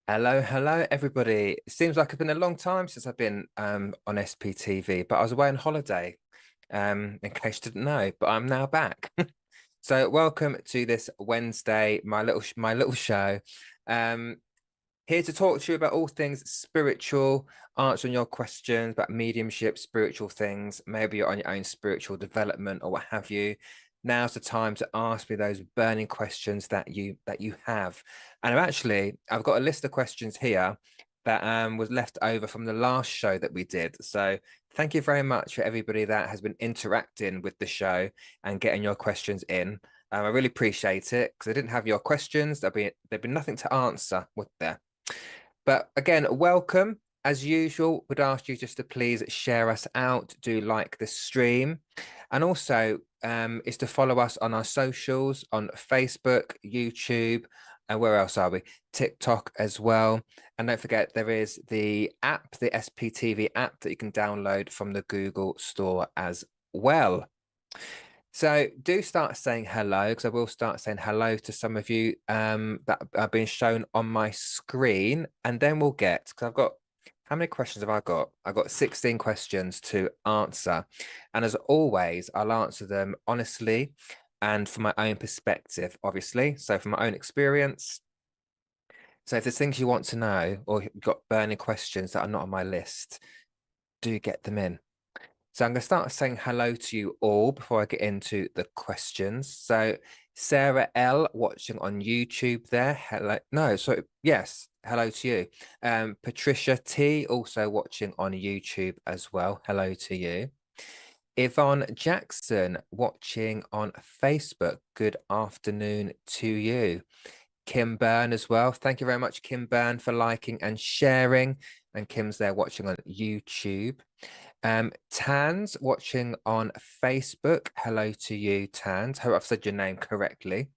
Hello, hello, everybody. It seems like it's been a long time since I've been on SPTV, but I was away on holiday, in case you didn't know, but I'm now back. So welcome to this Wednesday, my little show. Um, Here to talk to you about all things spiritual, answering your questions about mediumship, spiritual things. Maybe you're on your own spiritual development or what have you. Now's the time to ask me those burning questions that you have. And I've got a list of questions here that was left over from the last show that we did. So thank you very much for everybody that has been interacting with the show and getting your questions in. I really appreciate it because I didn't have your questions. There'd be nothing to answer, would there? But again, welcome. As usual, would ask you just to please share us out, do like the stream, and also is to follow us on our socials on Facebook, YouTube, and where else are we? TikTok as well. And don't forget, there is the app, the SPTV app that you can download from the Google Store as well. So do start saying hello because I will start saying hello to some of you that are being shown on my screen, and then we'll get because I've got how many questions have I got? I've got 16 questions to answer, and as always, I'll answer them honestly and from my own perspective, obviously. So from my own experience. So if there's things you want to know or you've got burning questions that are not on my list, do get them in. So I'm going to start saying hello to you all before I get into the questions. So Sarah L watching on YouTube there. Hello. No, so yes, hello to you. Patricia T also watching on YouTube as well. Hello to you. Yvonne Jackson watching on Facebook. Good afternoon to you. Kim Byrne as well. Thank you very much, Kim Byrne, for liking and sharing. And Kim's there watching on YouTube. Tans watching on Facebook. Hello to you, Tans. Hope I've said your name correctly.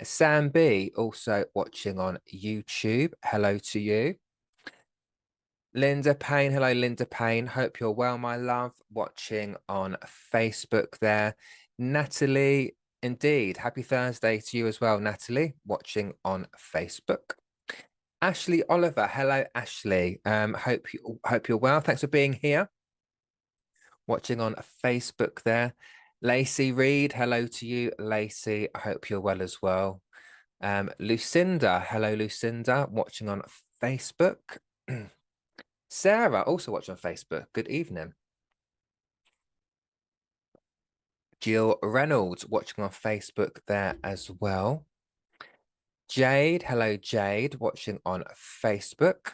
Sam B also watching on YouTube. Hello to you. Linda Payne. Hello, Linda Payne. Hope you're well, my love. Watching on Facebook there. Natalie, indeed. Happy Thursday to you as well, Natalie. Watching on Facebook. Ashley Oliver. Hello, Ashley. Hope you're well. Thanks for being here. Watching on Facebook there. Lacey Reed, hello to you, Lacey. I hope you're well as well. Lucinda, hello, Lucinda, watching on Facebook. Sarah, also watching on Facebook. Good evening. Jill Reynolds, watching on Facebook there as well. Jade, hello, Jade, watching on Facebook.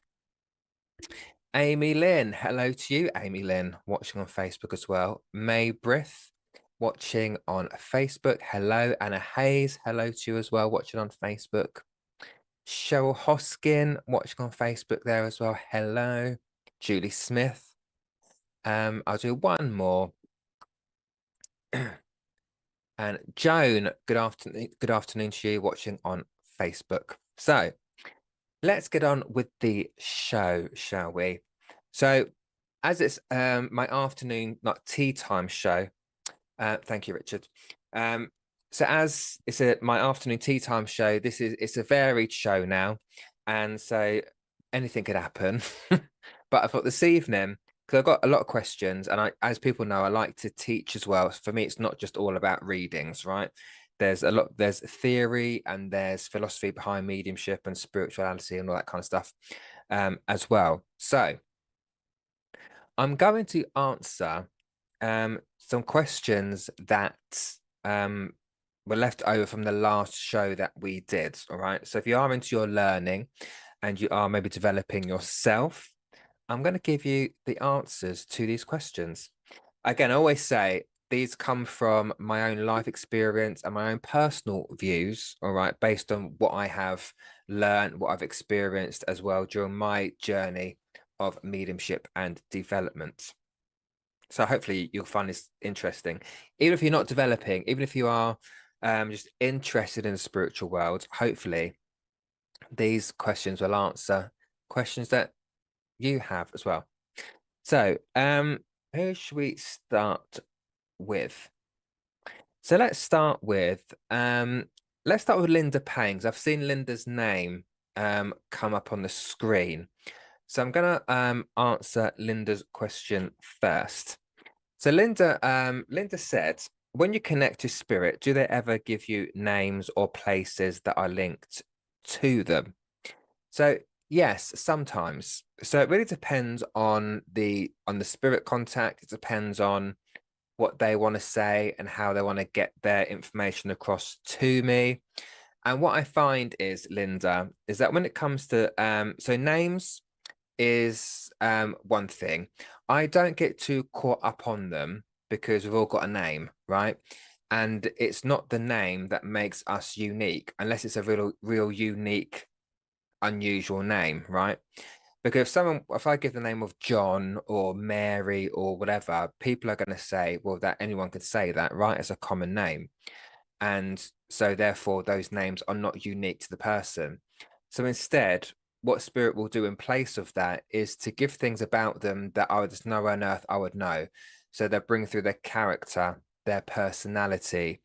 Amy Lynn, hello to you, Amy Lynn, watching on Facebook as well. May Brith, watching on Facebook. Hello, Anna Hayes, hello to you as well, watching on Facebook. Cheryl Hoskin, watching on Facebook there as well. Hello. Julie Smith. I'll do one more. And Joan, good afternoon to you, watching on Facebook. So let's get on with the show, shall we? So as it's my afternoon, not tea time show. Thank you, Richard. So as it's my afternoon tea time show, it's a varied show now, and so anything could happen. But I thought this evening, because I've got a lot of questions, and as people know, I like to teach as well. For me, it's not just all about readings, right? There's theory and there's philosophy behind mediumship and spirituality and all that kind of stuff, as well. So I'm going to answer some questions that were left over from the last show that we did. All right. So if you are into your learning and you are maybe developing yourself, I'm going to give you the answers to these questions. Again, I always say these come from my own life experience and my own personal views, all right, based on what I have learned, what I've experienced as well during my journey of mediumship and development. So hopefully you'll find this interesting. Even if you're not developing, even if you are just interested in the spiritual world, hopefully these questions will answer questions that you have as well. So who should we start with? So let's start with Linda Payne, because I've seen Linda's name come up on the screen. So I'm going to answer Linda's question first. So Linda said, when you connect to spirit, do they ever give you names or places that are linked to them? So yes, sometimes. So it really depends on the spirit contact. It depends on what they want to say and how they want to get their information across to me. And what I find is, Linda, is that when it comes to so names is one thing. I don't get too caught up on them because we've all got a name, right? And it's not the name that makes us unique unless it's a real unique, unusual name, right? Because if I give the name of John or Mary or whatever, people are going to say, well, that anyone could say that, right? It's a common name. And so therefore those names are not unique to the person. So instead, what spirit will do in place of that is to give things about them that there's nowhere on earth I would know. So they'll bring through their character, their personality,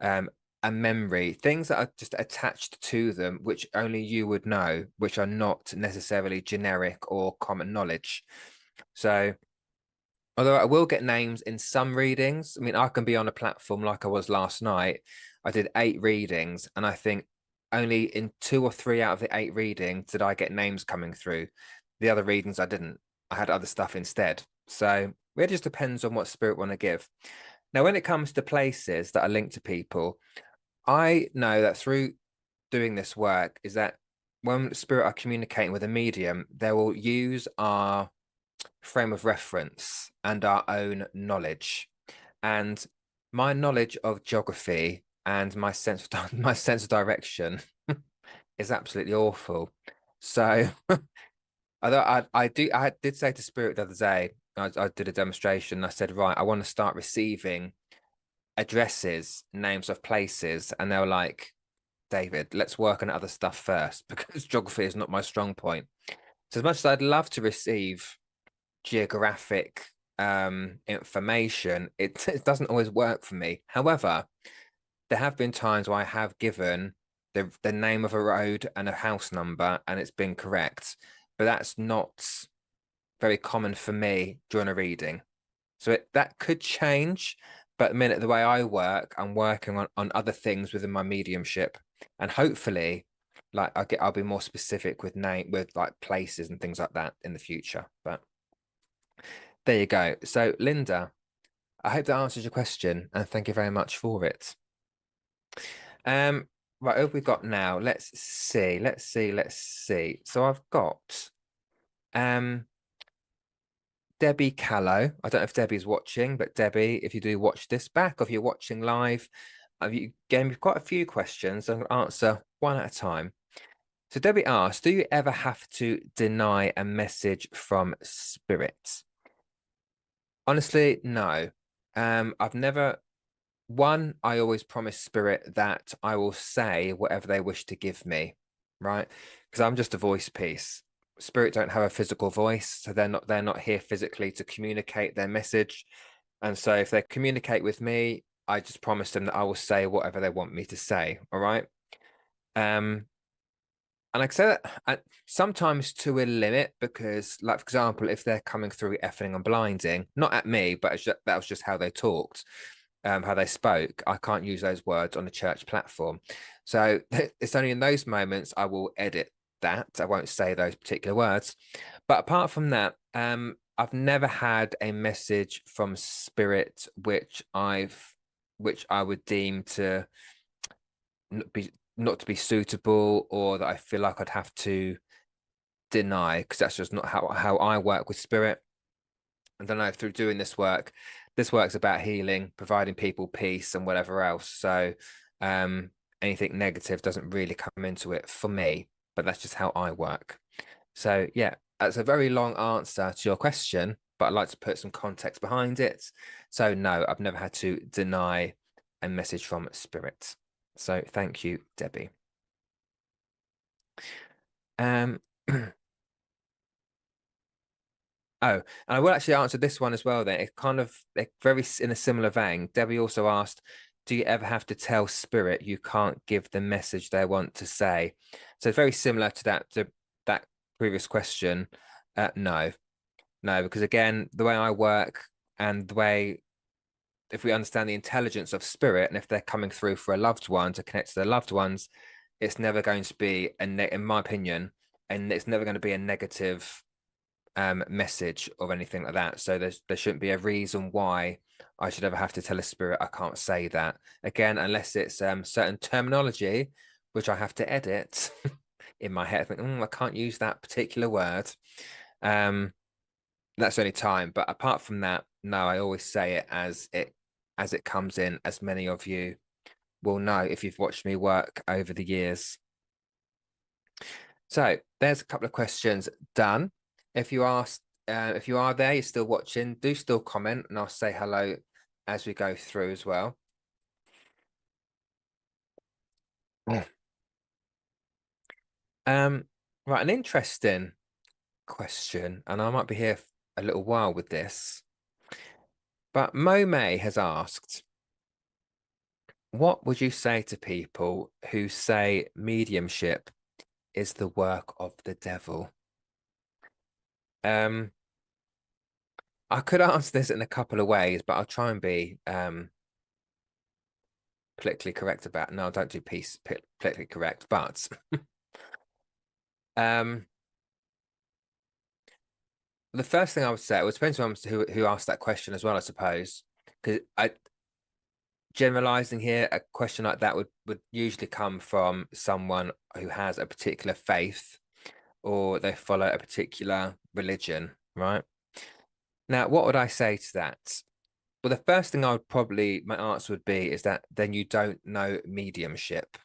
a memory, things that are just attached to them, which only you would know, which are not necessarily generic or common knowledge. So although I will get names in some readings, I mean, I can be on a platform like I was last night. I did 8 readings, and I think only in 2 or 3 out of the 8 readings did I get names coming through. The other readings I didn't. I had other stuff instead. So it just depends on what spirit want to give. Now, when it comes to places that are linked to people, I know that through doing this work is that when spirit are communicating with a medium, they will use our frame of reference and our own knowledge. And my knowledge of geography and my sense of my sense of direction is absolutely awful. So although I did say to Spirit the other day, I did a demonstration. I said, right, I want to start receiving addresses, names of places, and they were like, David, let's work on other stuff first because geography is not my strong point. So as much as I'd love to receive geographic information, it doesn't always work for me. However, there have been times where I have given the name of a road and a house number and it's been correct, but that's not very common for me during a reading. So that could change, but the way I work, I'm working on other things within my mediumship, and hopefully, like I'll be more specific with like places and things like that in the future. But there you go. So Linda, I hope that answers your question, and thank you very much for it. Right, who have we got now? Let's see. So I've got Debbie Callow. I don't know if Debbie's watching, but Debbie, if you do watch this back, or if you're watching live, you gave me quite a few questions. I'm going to answer one at a time. So Debbie asked, do you ever have to deny a message from spirit? Honestly, no. I've never I always promise spirit that I will say whatever they wish to give me, right? Because I'm just a voice piece. Spirit don't have a physical voice, so they're not here physically to communicate their message. And so if they communicate with me, I just promise them that I will say whatever they want me to say. All right. And like I said, sometimes to a limit, because, like, for example, if they're coming through effing and blinding, not at me, but that was just how they talked, how they spoke. I can't use those words on a church platform. So it's only in those moments I will edit that. I won't say those particular words. But apart from that, I've never had a message from spirit which I would deem to not to be suitable, or that I feel like I'd have to deny, because that's just not how I work with spirit. I don't know, through doing this work's about healing, providing people peace and whatever else. So anything negative doesn't really come into it for me, but that's just how I work. So yeah, that's a very long answer to your question, but I'd like to put some context behind it. So no, I've never had to deny a message from spirit. So thank you, Debbie. Um, Oh, and I will actually answer this one as well then. It kind of very in a similar vein. Debbie also asked, do you ever have to tell spirit you can't give the message they want to say? So very similar to that previous question. No, because again, the way I work and the way, if we understand the intelligence of spirit, and if they're coming through for a loved one to connect to their loved ones, it's never going to be in my opinion, and it's never going to be a negative message or anything like that. So there shouldn't be a reason why I should ever have to tell a spirit I can't say that again, unless it's certain terminology which I have to edit in my head. I think, I can't use that particular word. That's the only time. But apart from that, no, I always say it as it comes in, as many of you will know if you've watched me work over the years. So there's a couple of questions done. If you are there, you're still watching, do still comment, and I'll say hello as we go through as well. Right, an interesting question, and I might be here a little while with this. But Mo May has asked, what would you say to people who say mediumship is the work of the devil? I could answer this in a couple of ways, but I'll try and be politically correct about it. No, I don't do politically correct, but the first thing I would say, it depends on who asked that question as well, I suppose, because generalizing here, a question like that would usually come from someone who has a particular faith or they follow a particular religion, right? Now, what would I say to that? Well, the first thing my answer would be is that then you don't know mediumship.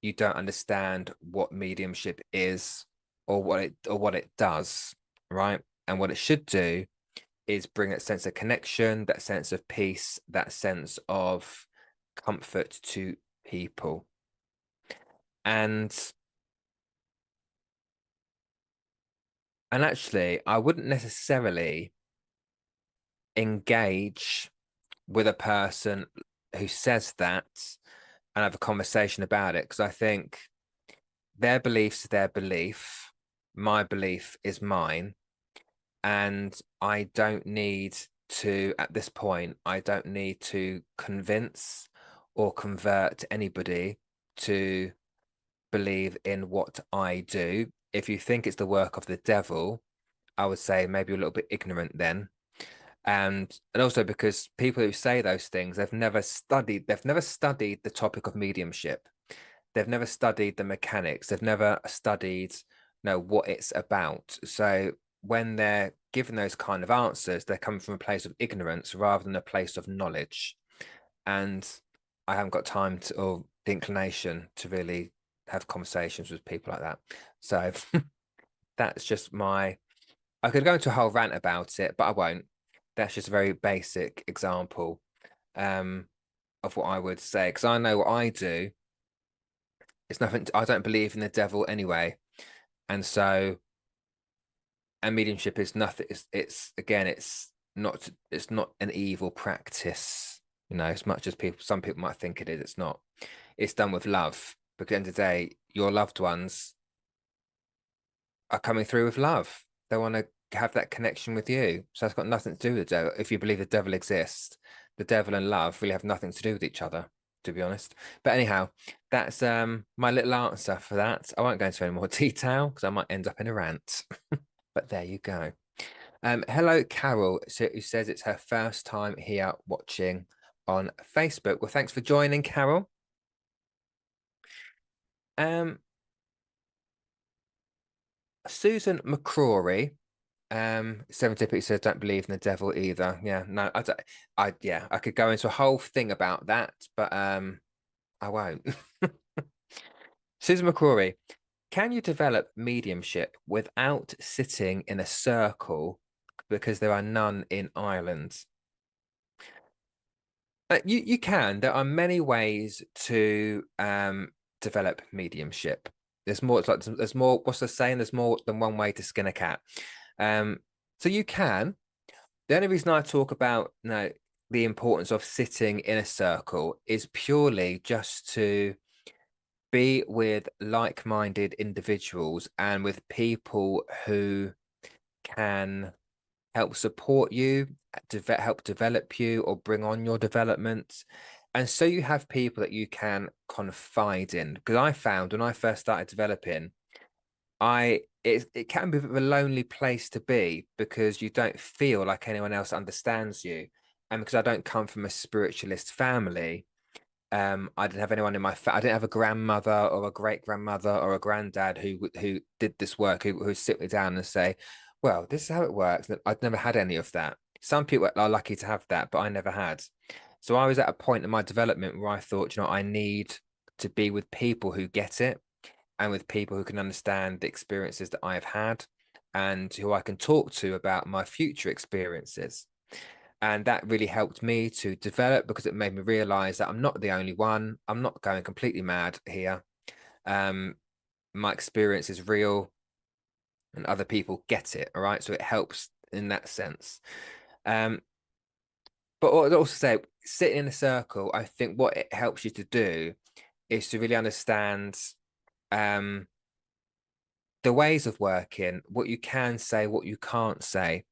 You don't understand what mediumship is or what it does, right? And what it should do is bring that sense of connection, that sense of peace, that sense of comfort to people. And actually, I wouldn't necessarily engage with a person who says that and have a conversation about it, because I think their belief's their belief, my belief is mine, and I don't need to, at this point, I don't need to convince or convert anybody to believe in what I do. If you think it's the work of the devil, I would say maybe you're a little bit ignorant then. And also because people who say those things, they've never studied the topic of mediumship. They've never studied the mechanics. They've never studied, what it's about. So when they're given those kind of answers, they're coming from a place of ignorance rather than a place of knowledge. And I haven't got time or the inclination to really have conversations with people like that. So that's just I could go into a whole rant about it, but I won't. That's just a very basic example of what I would say, because I know what I do. It's nothing. I don't believe in the devil anyway, and mediumship is nothing. It's again, it's not. It's not an evil practice, as much as some people might think it is. It's not. It's done with love. But at the end of the day, your loved ones are coming through with love. They want to have that connection with you. So it's got nothing to do with the devil. If you believe the devil exists, the devil and love really have nothing to do with each other, to be honest. But anyhow, that's my little answer for that. I won't go into any more detail because I might end up in a rant. But there you go. Hello, Carol, who says it's her first time here watching on Facebook. Well, thanks for joining, Carol. Susan McCrory, 70 says don't believe in the devil either. Yeah, no, I could go into a whole thing about that, but I won't. Susan McCrory, can you develop mediumship without sitting in a circle because there are none in Ireland? You can. There are many ways to develop mediumship. There's more. It's like there's more. What's the saying? There's more than one way to skin a cat. So you can. The only reason I talk about the importance of sitting in a circle is purely just to be with like-minded individuals and with people who can help support you, help develop you, or bring on your development. And so you have people that you can confide in. Because I found when I first started developing, it can be a bit of a lonely place to be because you don't feel like anyone else understands you. And because I don't come from a spiritualist family, I didn't have anyone in my I didn't have a grandmother or a great grandmother or a granddad who did this work, who sit me down and say, well, this is how it works. I'd never had any of that. Some people are lucky to have that, but I never had. So I was at a point in my development where I thought, you know, I need to be with people who get it and with people who can understand the experiences that I've had and who I can talk to about my future experiences. And that really helped me to develop because it made me realize that I'm not the only one. I'm not going completely mad here. My experience is real and other people get it. All right. So it helps in that sense. But I'd also say sitting in a circle, I think what it helps you to do is to really understand the ways of working, what you can say, what you can't say.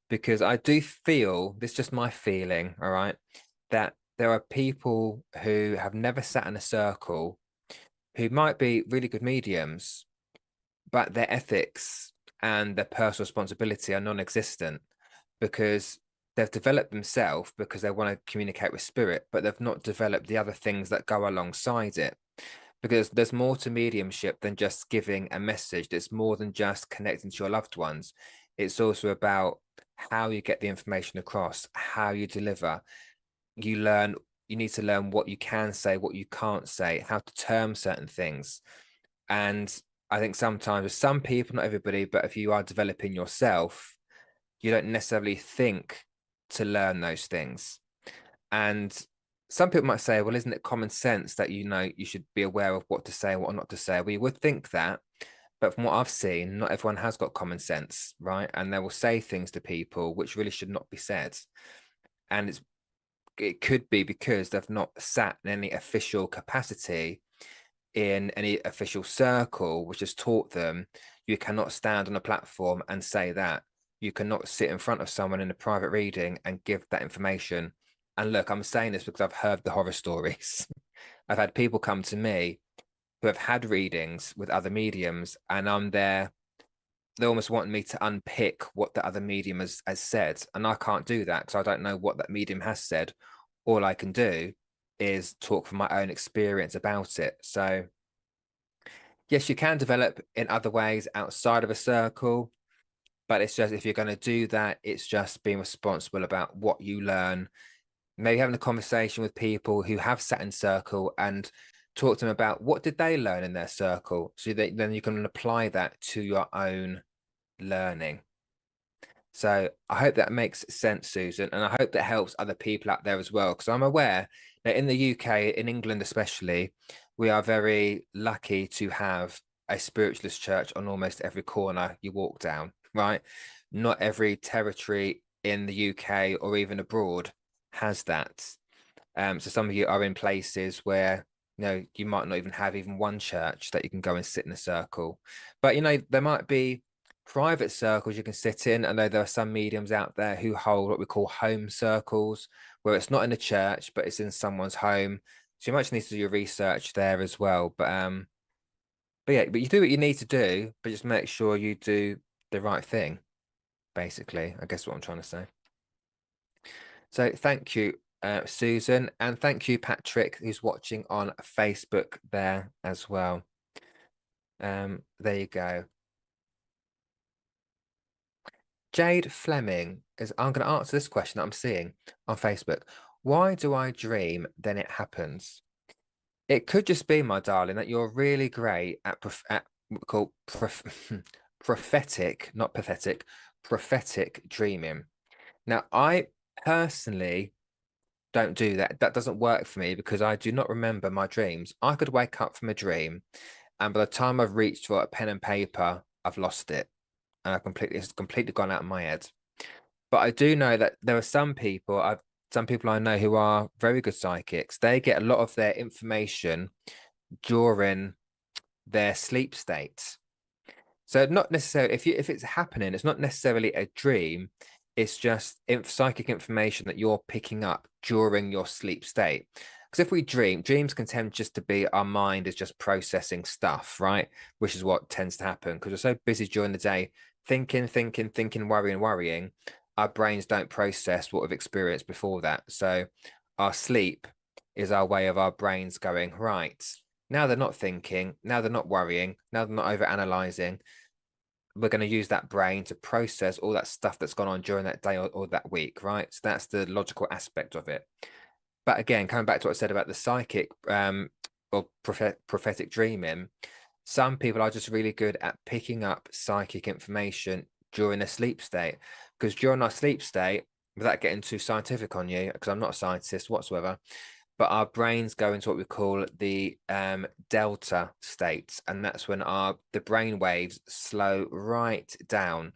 Because I do feel, this is just my feeling, all right, that there are people who have never sat in a circle who might be really good mediums, but their ethics and their personal responsibility are non-existent because they've developed themselves because they want to communicate with spirit, but they've not developed the other things that go alongside it. Because there's more to mediumship than just giving a message. There's more than just connecting to your loved ones. It's also about how you get the information across, how you deliver. You need to learn what you can say, what you can't say, how to term certain things. And I think sometimes with some people, not everybody, but if you are developing yourself, you don't necessarily think to learn those things. And some people might say, well, isn't it common sense that you should be aware of what to say and what not to say? We would think that, but from what I've seen, not everyone has got common sense, right? And they will say things to people which really should not be said. And it could be because they've not sat in any official capacity in any official circle, which has taught them you cannot stand on a platform and say that. You cannot sit in front of someone in a private reading and give that information. And look, I'm saying this because I've heard the horror stories. I've had people come to me who have had readings with other mediums, and I'm there. They almost want me to unpick what the other medium has said. And I can't do that because I don't know what that medium has said. All I can do is talk from my own experience about it. So, yes, you can develop in other ways outside of a circle, but it's just if you're going to do that, it's just being responsible about what you learn. Maybe having a conversation with people who have sat in circle and talk to them about what did they learn in their circle, so that then you can apply that to your own learning. So I hope that makes sense, Susan, and I hope that helps other people out there as well. Because I'm aware that in the UK, in England especially, we are very lucky to have a spiritualist church on almost every corner you walk down, right? Not every territory in the UK or even abroad has that. So some of you are in places where you might not even have even one church that you can go and sit in a circle. But there might be private circles you can sit in. I know there are some mediums out there who hold what we call home circles, where it's not in a church, but it's in someone's home. So you might need to do your research there as well. But yeah, but you do what you need to do, but just make sure you do the right thing, basically, I guess what I'm trying to say. So thank you, Susan, and thank you, Patrick, who's watching on Facebook there as well. There you go. Jade Fleming I'm going to answer this question that I'm seeing on Facebook. Why do I dream, then it happens? It could just be, my darling, that you're really great at what we call prophetic, not pathetic, prophetic dreaming. Now, I personally don't do that. That doesn't work for me because I do not remember my dreams. I could wake up from a dream, and by the time I've reached for a pen and paper, I've lost it, and it's completely gone out of my head. But I do know that there are some people some people I know who are very good psychics, they get a lot of their information during their sleep states. So not necessarily if it's happening, it's not necessarily a dream. It's just psychic information that you're picking up during your sleep state. Because if we dreams can tend just to be our mind is just processing stuff, right? Which is what tends to happen because we're so busy during the day thinking, worrying. Our brains don't process what we've experienced before that. So our sleep is our way of our brains going, right, now they're not thinking, now they're not worrying, now they're not over analyzing. We're going to use that brain to process all that stuff that's gone on during that day or that week, right? So that's the logical aspect of it. But again, coming back to what I said about the psychic or prophetic dreaming, some people are just really good at picking up psychic information during a sleep state. Because during our sleep state, without getting too scientific on you, because I'm not a scientist whatsoever, but our brains go into what we call the delta states, and that's when the brain waves slow right down,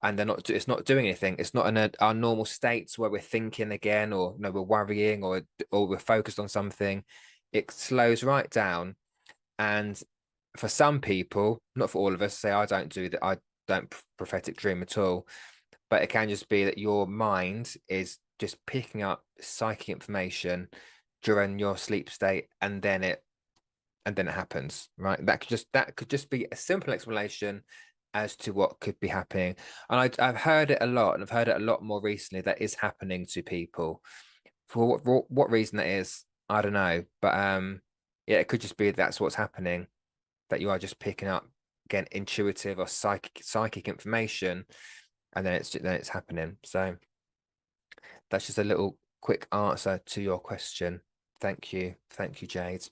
and it's not doing anything. It's not in our normal states where we're thinking again, or we're worrying, or we're focused on something. It slows right down, and for some people, not for all of us, say I don't do that, I don't prophetic dream at all, but it can just be that your mind is just picking up psychic information during your sleep state, and then it happens, right? That could just be a simple explanation as to what could be happening. And I've heard it a lot, and I've heard it a lot more recently, that is happening to people. For what reason that is, I don't know, but yeah, it could just be that's what's happening, that you are just picking up, again, intuitive or psychic information, and then it's happening. So that's just a little quick answer to your question. Thank you, Jade.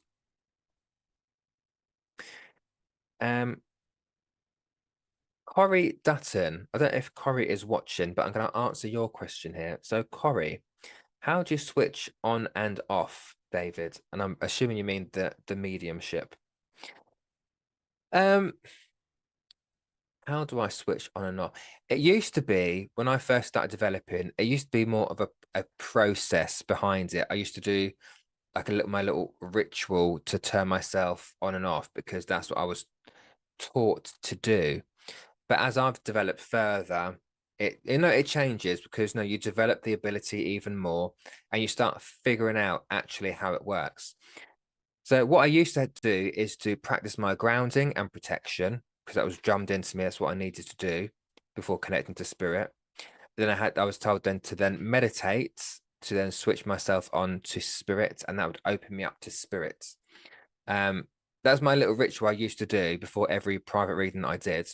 Corey Dutton, I don't know if Corey is watching, but I'm going to answer your question here. So Corey, how do you switch on and off, David? And I'm assuming you mean the mediumship. How do I switch on and off? It used to be, when I first started developing, it used to be more of a process behind it. I used to do like my little ritual to turn myself on and off, because that's what I was taught to do. But as I've developed further, it changes, because you develop the ability even more, and you start figuring out actually how it works. So what I used to do is to practice my grounding and protection, because that was drummed into me. That's what I needed to do before connecting to spirit. Then I was told then to meditate, to then switch myself on to spirit, and that would open me up to spirit. That's my little ritual I used to do before every private reading that I did.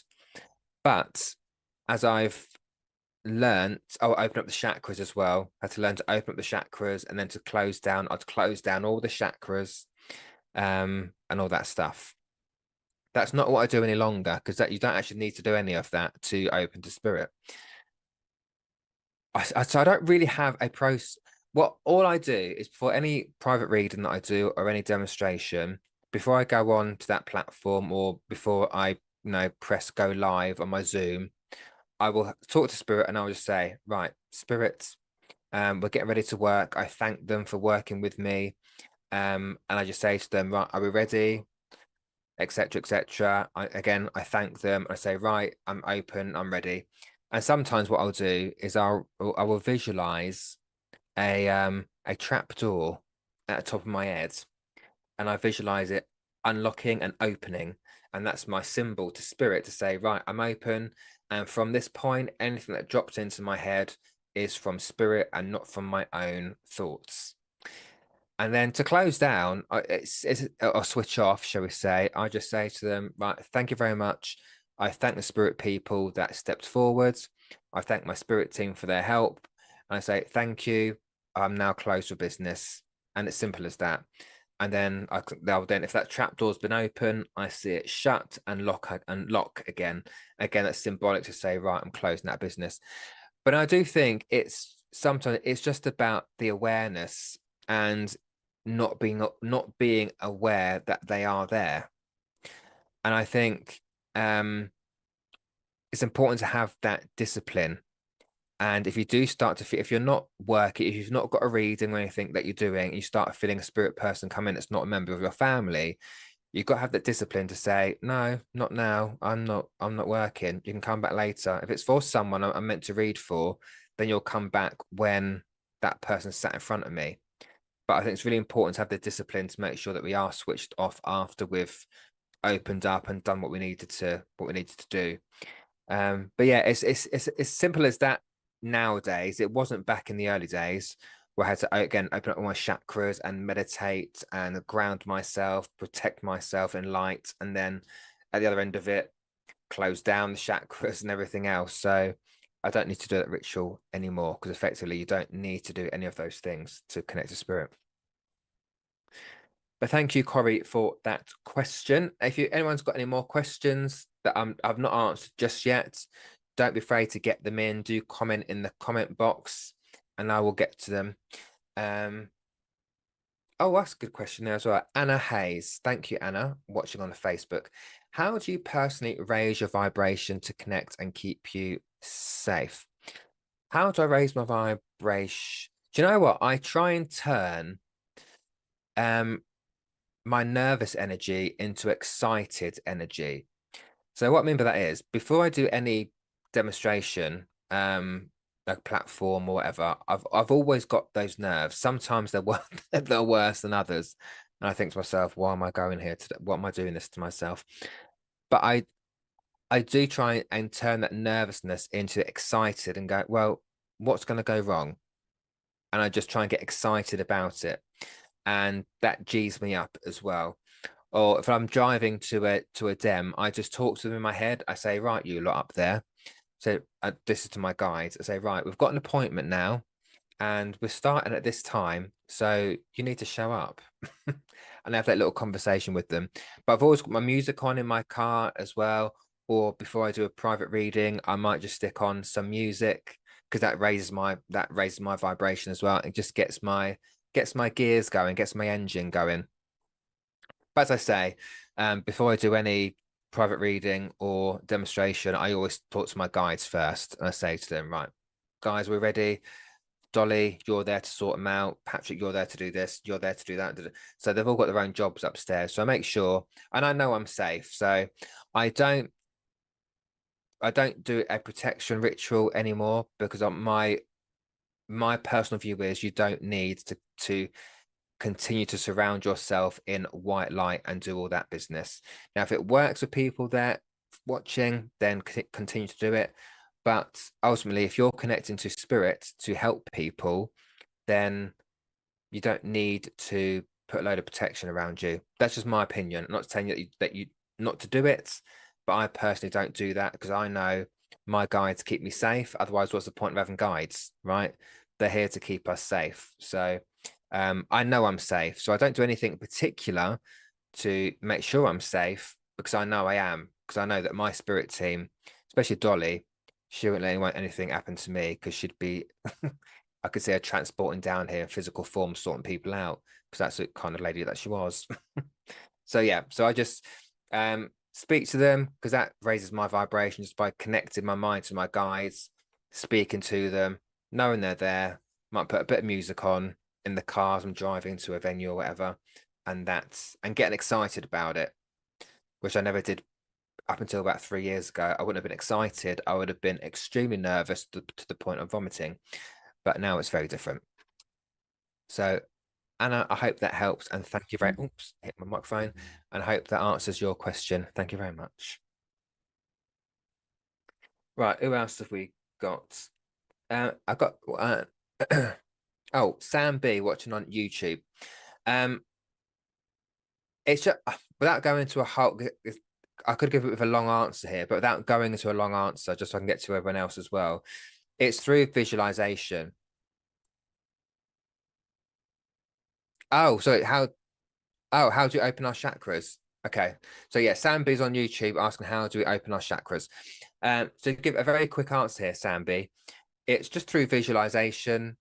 But as I've learned, open up the chakras as well. I had to learn to open up the chakras, and then to close down. I'd close down all the chakras, and all that stuff. That's not what I do any longer, because you don't actually need to do any of that to open to spirit. So I don't really have a process. All I do is, before any private reading that I do or any demonstration, before I go on to that platform, or before I press go live on my Zoom, I will talk to spirit, and I'll just say, right, spirits, we're getting ready to work. I thank them for working with me. And I just say to them, right, are we ready? Etc. etc. I thank them. I say, right, I'm open, I'm ready. And sometimes what I'll do is I will visualize a trap door at the top of my head, and I visualize it unlocking and opening, and that's my symbol to spirit to say, right, I'm open, and from this point, anything that drops into my head is from spirit and not from my own thoughts. And then to close down, or switch off, shall we say, I just say to them, right, thank you very much. I thank the spirit people that stepped forward. I thank my spirit team for their help. And I say, thank you. I'm now closed for business. And it's simple as that. And then if that trap door's been open, I see it shut and lock again. Again, that's symbolic to say, right, I'm closing that business. But I do think sometimes it's just about the awareness, and not being aware that they are there. And I think it's important to have that discipline, And if you do start to feel, if you're not working, if you've not got a reading or anything that you're doing, you start feeling a spirit person come in that's not a member of your family, you've got to have that discipline to say, no, not now. I'm not working. You can come back later. If it's for someone I'm meant to read for, then you'll come back when that person sat in front of me. But I think it's really important to have the discipline to make sure that we are switched off after we've opened up and done what we needed to do. But yeah, it's as simple as that nowadays. It wasn't back in the early days where I had to again open up all my chakras and meditate and ground myself, protect myself in light, and then at the other end of it, close down the chakras and everything else. So I don't need to do that ritual anymore, because effectively you don't need to do any of those things to connect to spirit. But thank you, Corey, for that question. If anyone's got any more questions that I've not answered just yet, don't be afraid to get them in. Do comment in the comment box, and I will get to them. Oh, that's a good question there as well. Anna Hayes. Thank you, Anna, watching on the Facebook. How do you personally raise your vibration to connect and keep you safe? How do I raise my vibration? Do you know what? I try and turn my nervous energy into excited energy. So what I mean by that is, before I do any demonstration, like platform or whatever, I've always got those nerves. Sometimes they're worse than others, and I think to myself, why am I going here today? What am I doing this to myself? But I do try and turn that nervousness into excited and go, well, what's going to go wrong? And I just try and get excited about it, and that G's me up as well. Or if I'm driving to a dem, I just talk to them in my head. I say, right, you lot up there. So this is to my guides. I say, right, we've got an appointment now, and we're starting at this time, so you need to show up. And I have that little conversation with them. But I've always got my music on in my car as well. Or before I do a private reading, I might just stick on some music, because that raises my vibration as well. It just gets my gears going, gets my engine going. But as I say, before I do any private reading or demonstration, I always talk to my guides first, and I say to them, right, guys, we're ready. Dolly, you're there to sort them out. Patrick, you're there to do this. You're there to do that. So they've all got their own jobs upstairs. So I make sure, and I know I'm safe. So I don't do a protection ritual anymore, because my personal view is you don't need to continue to surround yourself in white light and do all that business. Now, if it works with people there watching, then continue to do it. But ultimately, if you're connecting to spirit to help people, then you don't need to put a load of protection around you. That's just my opinion. I'm not saying that you not to do it, but I personally don't do that, because I know my guides keep me safe. Otherwise, what's the point of having guides, right? They're here to keep us safe. So I know I'm safe. So I don't do anything particular to make sure I'm safe, because I know I am. Because I know that my spirit team, especially Dolly, she wouldn't let anything happen to me, because she'd be, I could see her transporting down here in physical form, sorting people out, because that's the kind of lady that she was. So yeah, so I just speak to them, because that raises my vibration just by connecting my mind to my guides, speaking to them, knowing they're there. Might put a bit of music on in the cars I'm driving to a venue or whatever, and getting excited about it, which I never did up until about 3 years ago. I wouldn't have been excited. I would have been extremely nervous to the point of vomiting. But now it's very different. So, Anna, I hope that helps, and thank you very. Oops, hit my microphone. And I hope that answers your question. Thank you very much. Right, who else have we got? I got oh, Sam B watching on YouTube. It's just without going into a whole. I could give it with a long answer here, but without going into a long answer, just so I can get to everyone else as well. It's through visualization. Oh, so how do you open our chakras? Okay, so yeah, Sam B's on YouTube asking how do we open our chakras. To give a very quick answer here, Sam B, it's just through visualization.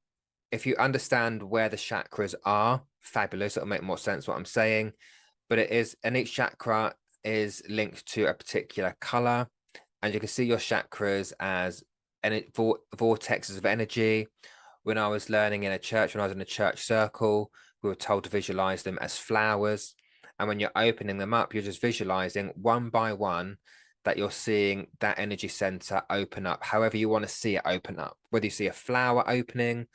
If you understand where the chakras are, fabulous. It'll make more sense what I'm saying. But it is, and each chakra is linked to a particular color, and you can see your chakras as vortexes of energy. When I was learning in a church, when I was in a church circle, we were told to visualize them as flowers. And when you're opening them up, you're just visualizing one by one that you're seeing that energy center open up, however you want to see it open up, whether you see a flower opening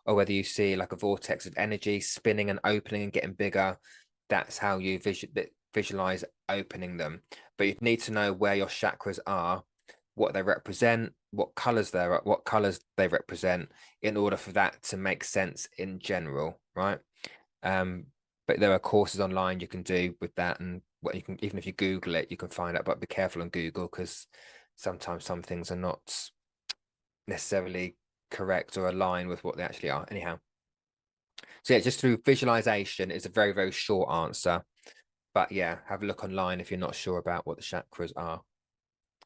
or whether you see like a vortex of energy spinning and opening and getting bigger. That's how you visualize opening them. But you need to know where your chakras are, what they represent, what colors they represent, in order for that to make sense in general, right? But there are courses online you can do with that, and what you can, even if you Google it, you can find out. But be careful on Google, because sometimes some things are not necessarily correct or align with what they actually are. Anyhow, so yeah, just through visualization is a very, very short answer. But yeah, have a look online if you're not sure about what the chakras are,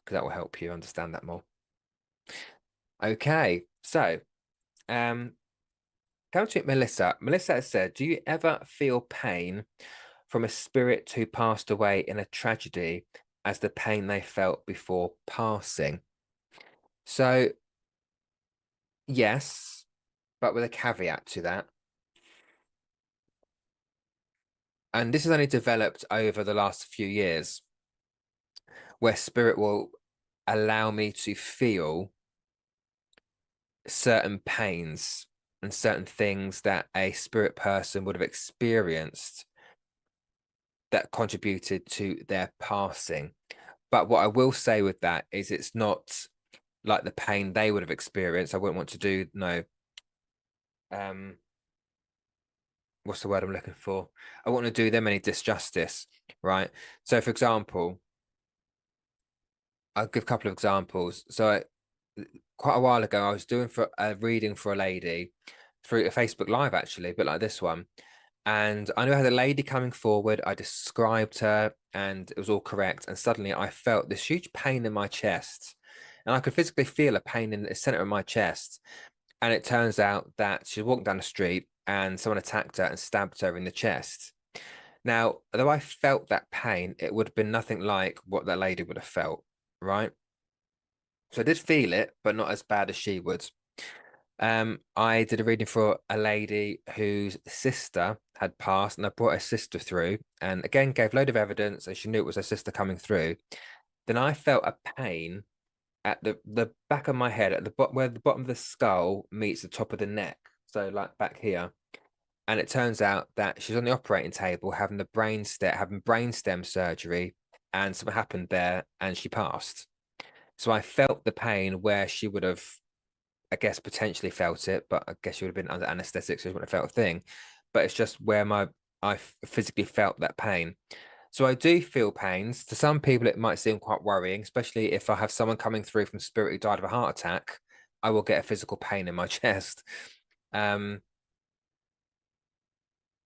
because that will help you understand that more. Okay, so come to it, Melissa. Melissa has said, do you ever feel pain from a spirit who passed away in a tragedy as the pain they felt before passing? So yes, but with a caveat to that. And this has only developed over the last few years, where spirit will allow me to feel certain pains and certain things that a spirit person would have experienced that contributed to their passing. But what I will say with that is it's not like the pain they would have experienced. I wouldn't want to do what's the word I'm looking for? I want to do them any disjustice, right? So for example, I'll give a couple of examples. So quite a while ago, I was doing for a reading for a lady through a Facebook Live, actually, a bit like this one. And I knew I had a lady coming forward. I described her and it was all correct. And suddenly I felt this huge pain in my chest. And I could physically feel a pain in the center of my chest. And it turns out that she was walking down the street and someone attacked her and stabbed her in the chest. Now, though I felt that pain, it would have been nothing like what that lady would have felt, right? So I did feel it, but not as bad as she would. I did a reading for a lady whose sister had passed, and I brought her sister through, and again gave a load of evidence, and she knew it was her sister coming through. Then I felt a pain at the back of my head, at the bottom, where the bottom of the skull meets the top of the neck, so like back here. And it turns out that she's on the operating table having having brainstem surgery, and something happened there, and she passed. So I felt the pain where she would have, I guess, potentially felt it, but I guess she would have been under anesthetic, so she wouldn't have felt a thing. But it's just where I physically felt that pain. So I do feel pains. To some people, it might seem quite worrying, especially if I have someone coming through from spirit who died of a heart attack. I will get a physical pain in my chest. But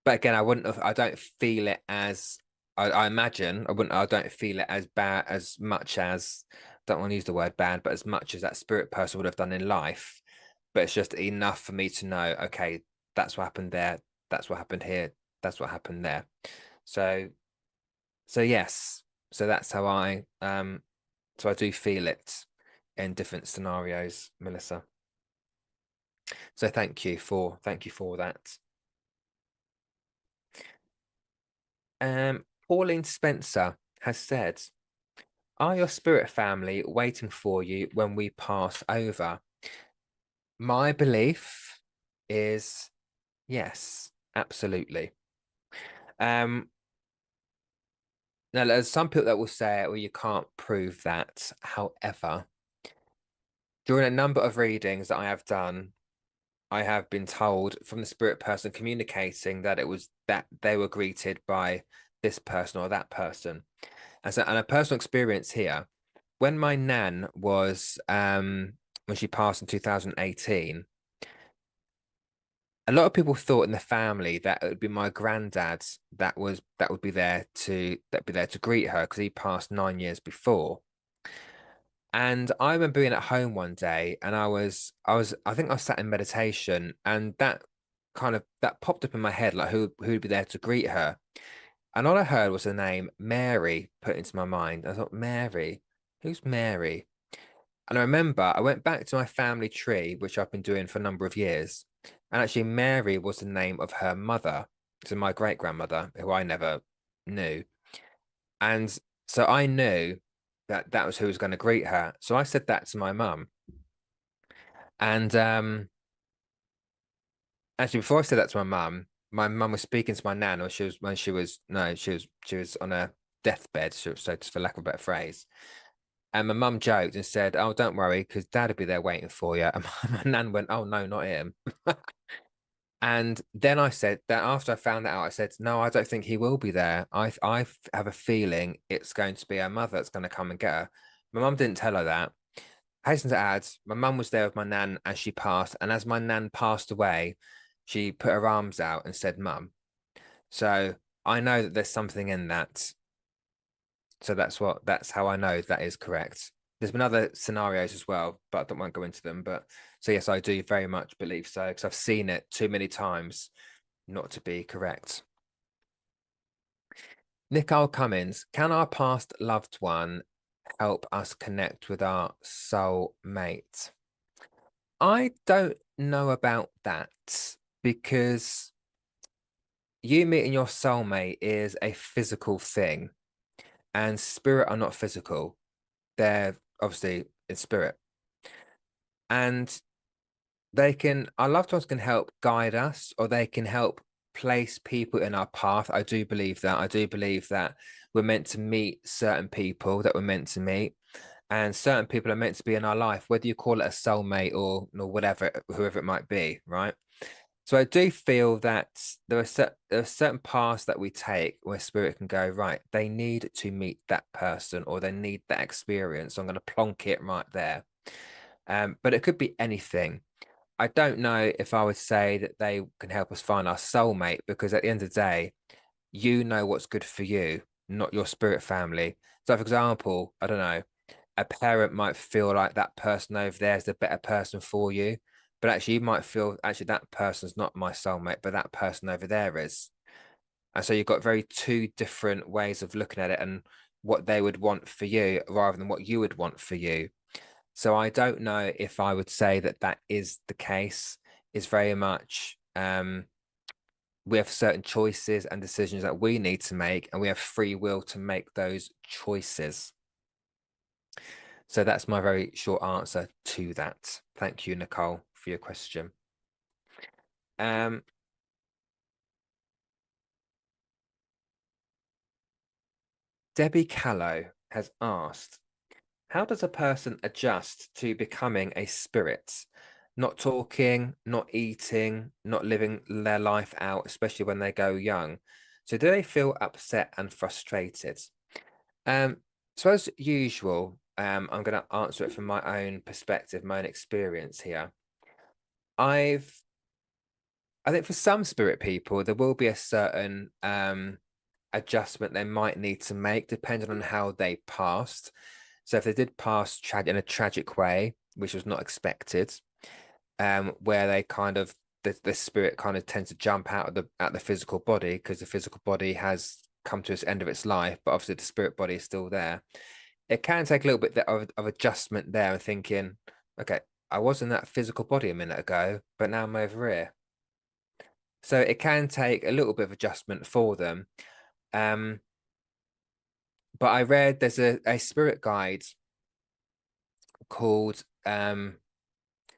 again, I don't feel it as I imagine I don't feel it as bad as much as, don't want to use the word bad, but as much as that spirit person would have done in life. But it's just enough for me to know, okay, that's what happened there, that's what happened here, that's what happened there. So yes, so that's how so I do feel it in different scenarios, Melissa. So thank you for that. Pauline Spencer has said, are your spirit family waiting for you when we pass over? My belief is yes, absolutely. Now there's some people that will say, well, you can't prove that. However, during a number of readings that I have done, I have been told from the spirit person communicating that it was that they were greeted by this person or that person. And a personal experience here, when my nan was when she passed in 2018, a lot of people thought in the family that it would be my granddad that would be there to greet her, because he passed 9 years before. And I remember being at home one day, and I think I was sat in meditation, and that popped up in my head, like who'd be there to greet her. And all I heard was the name Mary put into my mind. I thought, Mary, who's Mary? And I remember I went back to my family tree, which I've been doing for a number of years. And actually, Mary was the name of her mother. So my great grandmother, who I never knew. And so I knew that that was who was going to greet her. So I said that to my mum. And actually, before I said that to my mum was speaking to my nan, or she was when she was no, she was on a deathbed, so for lack of a better phrase. And my mum joked and said, "Oh, don't worry, because Dad will be there waiting for you." And my nan went, "Oh no, not him." And then I said that after I found that out, I said, "No, I don't think he will be there. I have a feeling it's going to be her mother that's going to come and get her." My mum didn't tell her that. Hasten to add, my mum was there with my nan as she passed, and as my nan passed away, she put her arms out and said, "Mum." So I know that there's something in that. So that's how I know that is correct. There's been other scenarios as well, but I don't want to go into them. But so yes, I do very much believe so because I've seen it too many times not to be correct. Nicole Cummins, can our past loved one help us connect with our soul mate? I don't know about that because you meeting your soulmate is a physical thing, and spirit are not physical. They're obviously in spirit. And our loved ones can help guide us, or they can help place people in our path. I do believe that. I do believe that we're meant to meet certain people that we're meant to meet, and certain people are meant to be in our life, whether you call it a soulmate or whatever, whoever it might be, right? So I do feel that there are certain paths that we take where spirit can go, right, they need to meet that person or they need that experience. So I'm going to plonk it right there. But it could be anything. I don't know if I would say that they can help us find our soulmate because at the end of the day, you know what's good for you, not your spirit family. So, for example, I don't know, a parent might feel like that person over there is the better person for you, but actually, you might feel actually that person's not my soulmate, but that person over there is. And so, you've got very two different ways of looking at it and what they would want for you rather than what you would want for you. So I don't know if I would say that that is the case. It's very much we have certain choices and decisions that we need to make, and we have free will to make those choices. So that's my very short answer to that. Thank you, Nicole, for your question. Debbie Callow has asked, how does a person adjust to becoming a spirit? Not talking, not eating, not living their life out, especially when they go young. So do they feel upset and frustrated? So as usual, I'm going to answer it from my own perspective, my own experience here. I think for some spirit people, there will be a certain adjustment they might need to make depending on how they passed. So if they did pass in a tragic way, which was not expected, where they kind of the spirit kind of tends to jump out of the physical body because the physical body has come to its end of its life, but obviously the spirit body is still there. It can take a little bit of adjustment there and thinking, okay, I was in that physical body a minute ago, but now I'm over here. So it can take a little bit of adjustment for them. But I read there's a spirit guide called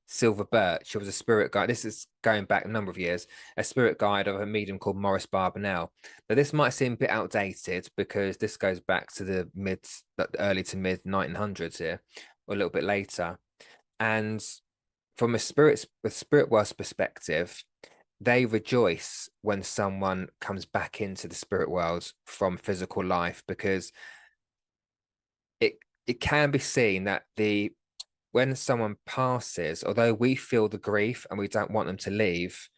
Silver Birch. She was a spirit guide. This is going back a number of years, a spirit guide of a medium called Morris Barbanell. But this might seem a bit outdated because this goes back to the early to mid 1900s here, or a little bit later. And from a spirit world's perspective, they rejoice when someone comes back into the spirit world from physical life because it can be seen that when someone passes, although we feel the grief and we don't want them to leave,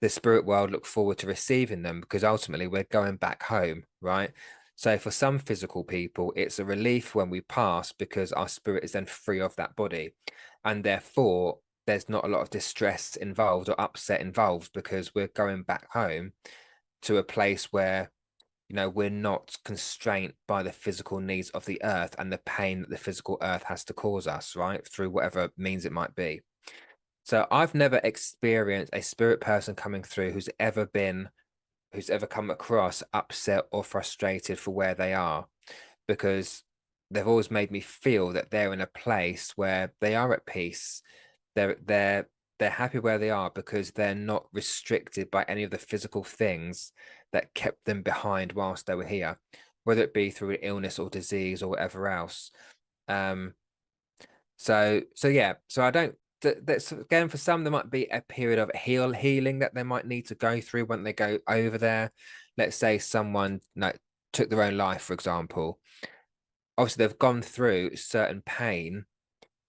the spirit world look forward to receiving them because ultimately we're going back home, right? So for some physical people, it's a relief when we pass because our spirit is then free of that body. And therefore, there's not a lot of distress involved or upset involved because we're going back home to a place where we're not constrained by the physical needs of the earth and the pain that the physical earth has to cause us, right? Through whatever means it might be. So I've never experienced a spirit person coming through who's ever come across upset or frustrated for where they are, because they've always made me feel that they're in a place where they are at peace. They're happy where they are because they're not restricted by any of the physical things that kept them behind whilst they were here, whether it be through illness or disease or whatever else. So yeah, so I don't. That's again, for some there might be a period of healing that they might need to go through when they go over there. Let's say someone took their own life, for example. Obviously, they've gone through certain pain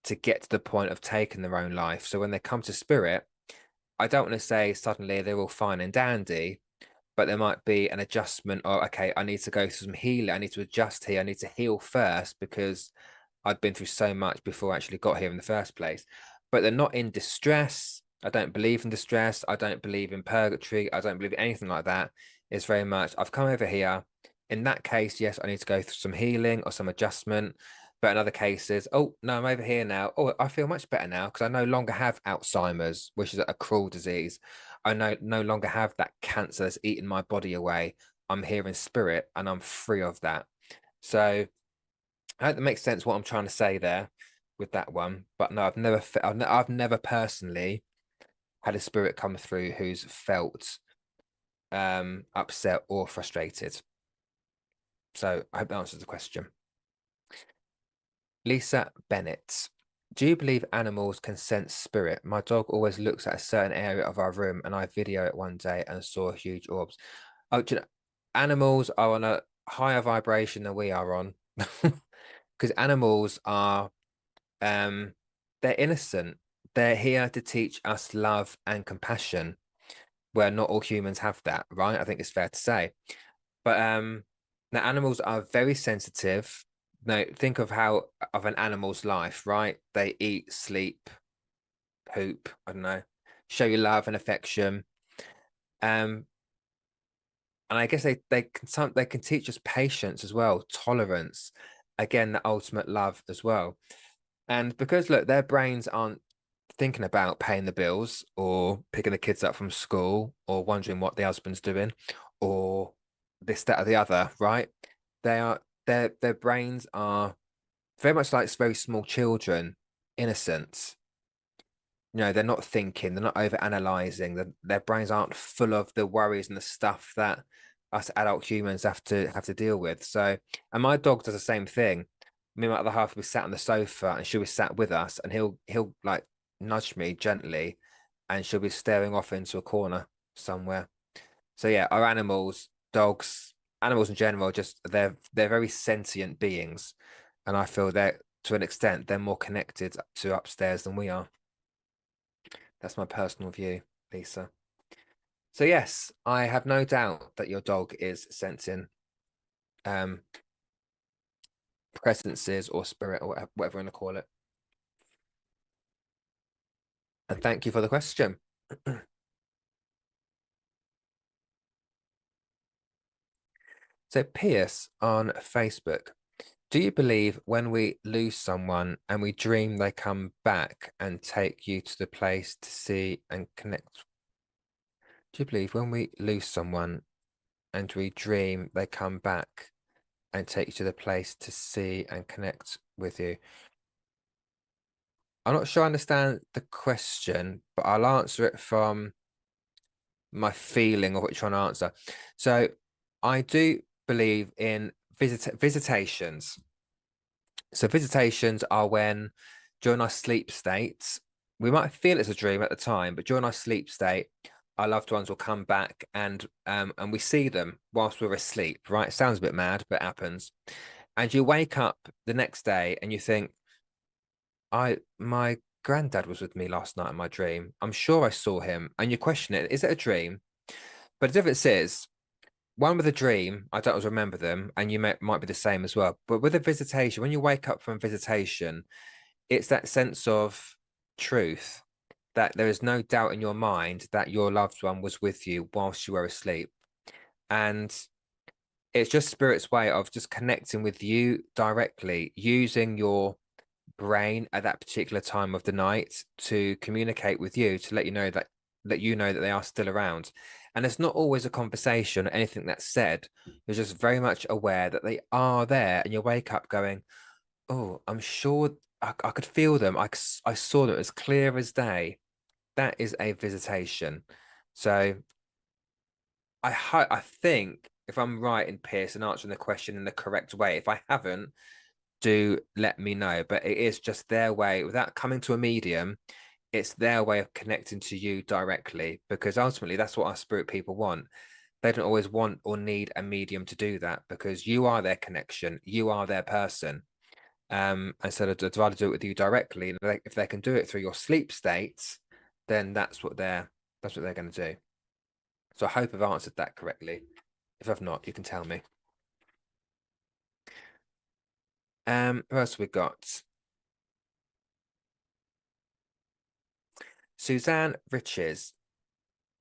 to get to the point of taking their own life. So when they come to spirit, I don't want to say suddenly they're all fine and dandy, but there might be an adjustment or, okay, I need to go through some healing. I need to adjust here. I need to heal first because I'd been through so much before I actually got here in the first place. But they're not in distress. I don't believe in distress. I don't believe in purgatory. I don't believe in anything like that. It's very much, I've come over here. In that case, yes, I need to go through some healing or some adjustment. But in other cases, oh, no, I'm over here now. Oh, I feel much better now because I no longer have Alzheimer's, which is a cruel disease. I no longer have that cancer that's eating my body away. I'm here in spirit and I'm free of that. So I hope that makes sense what I'm trying to say there with that one. But no, I've never personally had a spirit come through who's felt upset or frustrated. So I hope that answers the question. Lisa Bennett. Do you believe animals can sense spirit? My dog always looks at a certain area of our room and I video it one day and saw huge orbs. Oh, do you know, animals are on a higher vibration than we are on. Because animals are they're innocent. They're here to teach us love and compassion, where not all humans have that, right? I think it's fair to say. But now animals are very sensitive. Now think of how of an animal's life, right? They eat, sleep, poop, I don't know, show you love and affection. And I guess they can teach us patience as well, tolerance, again, the ultimate love as well. And because look, their brains aren't thinking about paying the bills or picking the kids up from school or wondering what the husband's doing or this, that, or the other, right? Their brains are very much like very small children, innocent. They're not thinking, they're not over analyzing. Their brains aren't full of the worries and the stuff that us adult humans have to deal with. So, and my dog does the same thing. Me and my other half will be sat on the sofa and she'll be sat with us and he'll like nudge me gently and she'll be staring off into a corner somewhere. So yeah, our animals, dogs, animals in general, just they're very sentient beings. And I feel that to an extent they're more connected to upstairs than we are. That's my personal view, Lisa. So yes, I have no doubt that your dog is sensing presences or spirit or whatever you want to call it. And thank you for the question. So Pierce on Facebook, do you believe when we lose someone and we dream they come back and take you to the place to see and connect? Do you believe when we lose someone and we dream they come back and take you to the place to see and connect with you? I'm not sure I understand the question, but I'll answer it from my feeling of what you're trying to answer. So I do believe in visitations. So visitations are when during our sleep states, we might feel it's a dream at the time, but during our sleep state, our loved ones will come back and we see them whilst we're asleep, right? It sounds a bit mad, but it happens. And you wake up the next day and you think, my granddad was with me last night in my dream. I'm sure I saw him. And you question it, is it a dream? But the difference is, one with a dream, I don't always remember them, and you might be the same as well. But with a visitation, when you wake up from visitation, it's that sense of truth that there is no doubt in your mind that your loved one was with you whilst you were asleep. And It's just spirit's way of just connecting with you directly, using your brain at that particular time of the night to communicate with you, to let you know that they are still around. And it's not always a conversation or anything that's said. You're just very much aware that they are there, and you wake up going, oh, I'm sure I could feel them. I saw them as clear as day. That is a visitation. So I think if I'm right in Pierce and answering the question in the correct way, if I haven't, do let me know. But it is just their way, without coming to a medium, it's their way of connecting to you directly, because ultimately that's what our spirit people want. They don't always want or need a medium to do that, because you are their connection, you are their person. And so they'd rather do it with you directly. And if they can do it through your sleep states, then that's what they're going to do. So I hope I've answered that correctly. If I've not, you can tell me. Who else we got? Suzanne Riches.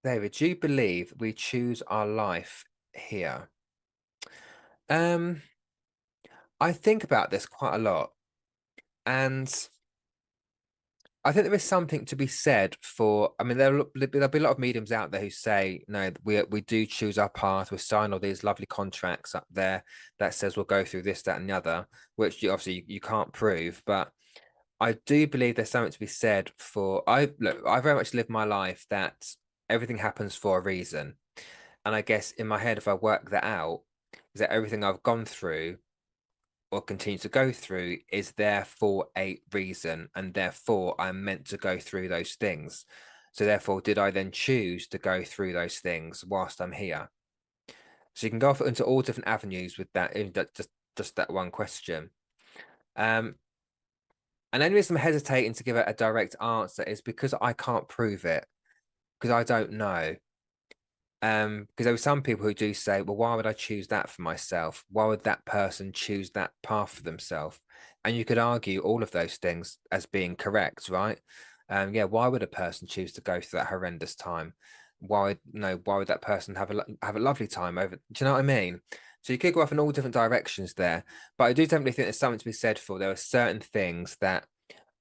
David, do you believe we choose our life here? I think about this quite a lot, and I think there is something to be said for. I mean, there'll be a lot of mediums out there who say, no, we do choose our path. We sign all these lovely contracts up there that says we'll go through this, that, and the other, which obviously you can't prove. But I do believe there's something to be said for. I very much live my life that everything happens for a reason, and I guess in my head, if I work that out, is that everything I've gone through or continue to go through is there for a reason, and therefore I'm meant to go through those things. So therefore, did I then choose to go through those things whilst I'm here? So you can go off into all different avenues with that, just that one question. And the only reason I'm hesitating to give it a direct answer is because I can't prove it, because I don't know. Because there were some people who do say, well, why would I choose that for myself? Why would that person choose that path for themselves? And you could argue all of those things as being correct, right? Yeah, why would a person choose to go through that horrendous time? Why would that person have a lovely time over? Do you know what I mean? So you could go off in all different directions there. But I do definitely think there's something to be said for there are certain things that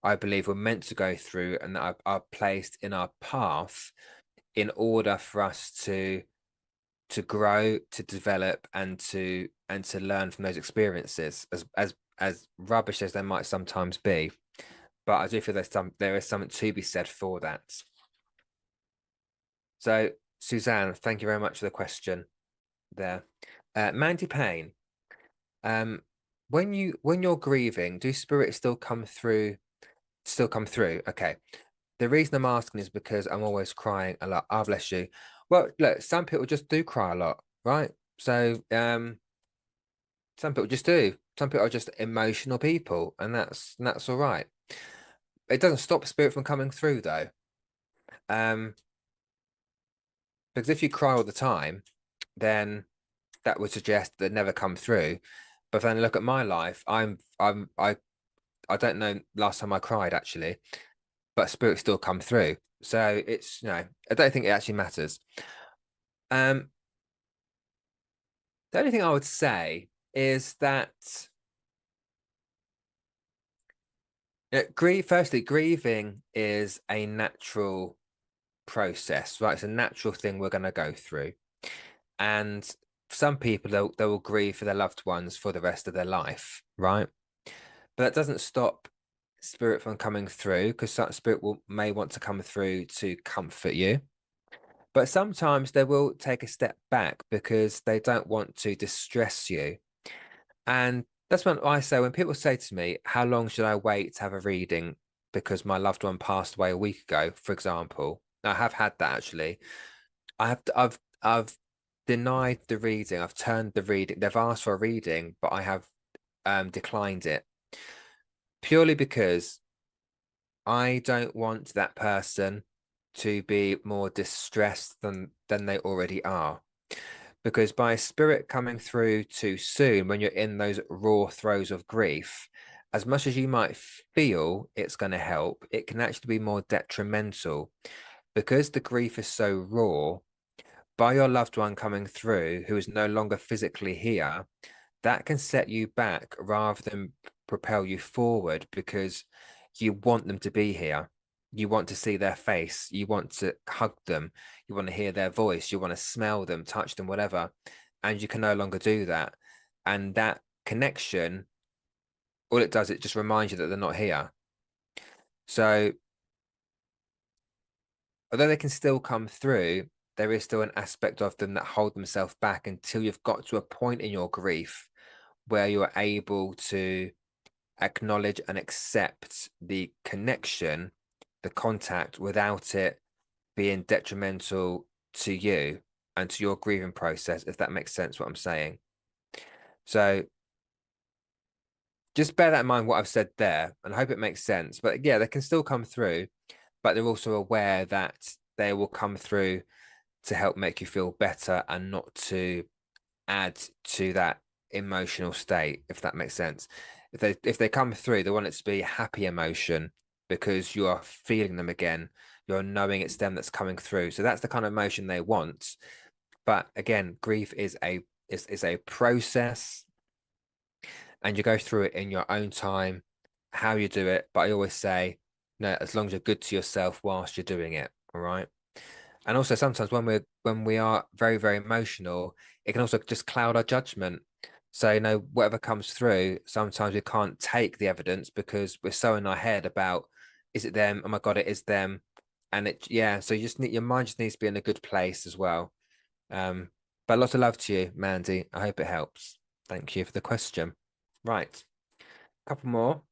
I believe we're meant to go through and that are placed in our path in order for us to grow, to develop, and to learn from those experiences, as rubbish as they might sometimes be. But I do feel there is something to be said for that. So Suzanne, thank you very much for the question there. Mandy Payne, when you're grieving, do spirits still come through? Okay. The reason I'm asking is because I'm always crying a lot. Oh, bless you. Well, look, some people just do cry a lot, right? So, some people just do. Some people are just emotional people, and that's all right. It doesn't stop spirit from coming through, though. Because if you cry all the time, then that would suggest they never come through. But then look at my life. I don't know last time I cried actually, but spirits still come through. So it's I don't think it actually matters. The only thing I would say is that grieving is a natural process, right? It's a natural thing we're going to go through. And some people, they will grieve for their loved ones for the rest of their life, right? But that doesn't stop spirit from coming through, because spirit may want to come through to comfort you. But sometimes they will take a step back because they don't want to distress you. And that's when I say, when people say to me, how long should I wait to have a reading because my loved one passed away a week ago, for example. I have had that actually. I've denied the reading. I've turned the reading. They've asked for a reading, but I have declined it purely because I don't want that person to be more distressed than they already are. Because by a spirit coming through too soon, when you're in those raw throes of grief, as much as you might feel it's going to help, it can actually be more detrimental because the grief is so raw. by your loved one coming through who is no longer physically here, that can set you back rather than propel you forward, because you want them to be here. You want to see their face. You want to hug them. You want to hear their voice. You want to smell them, touch them, whatever. And you can no longer do that. And that connection, all it does, it just reminds you that they're not here. So although they can still come through, there is still an aspect of them that hold themselves back until you've got to a point in your grief where you're able to acknowledge and accept the connection, the contact, without it being detrimental to you and to your grieving process, if that makes sense what I'm saying. So just bear that in mind, what I've said there, and I hope it makes sense. But yeah, they can still come through, but they're also aware that they will come through to help make you feel better and not to add to that emotional state, if that makes sense. If they come through, they want it to be happy emotion because you are feeling them again. You're knowing it's them that's coming through. So that's the kind of emotion they want. But again, grief is a process, and you go through it in your own time, how you do it. But I always say, no, as long as you're good to yourself whilst you're doing it. All right. And also sometimes when we are very, very emotional, it can also just cloud our judgment. So, whatever comes through, sometimes we can't take the evidence because we're so in our head about, is it them? Oh my God, it is them. And so you just need, your mind just needs to be in a good place as well. But lots of love to you, Mandy. I hope it helps. Thank you for the question. Right. A couple more.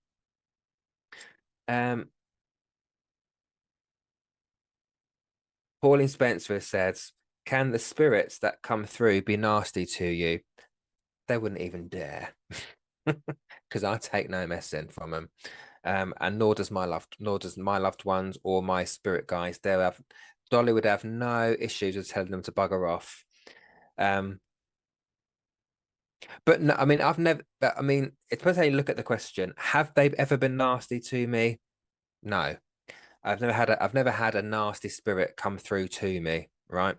Pauline Spencer says, can the spirits that come through be nasty to you? They wouldn't even dare, because I take no messing from them. And nor does my loved ones or my spirit guys. Dolly would have no issues with telling them to bugger off. But no, I mean, it depends how you look at the question. Have they ever been nasty to me? No. I've never had a nasty spirit come through to me, right?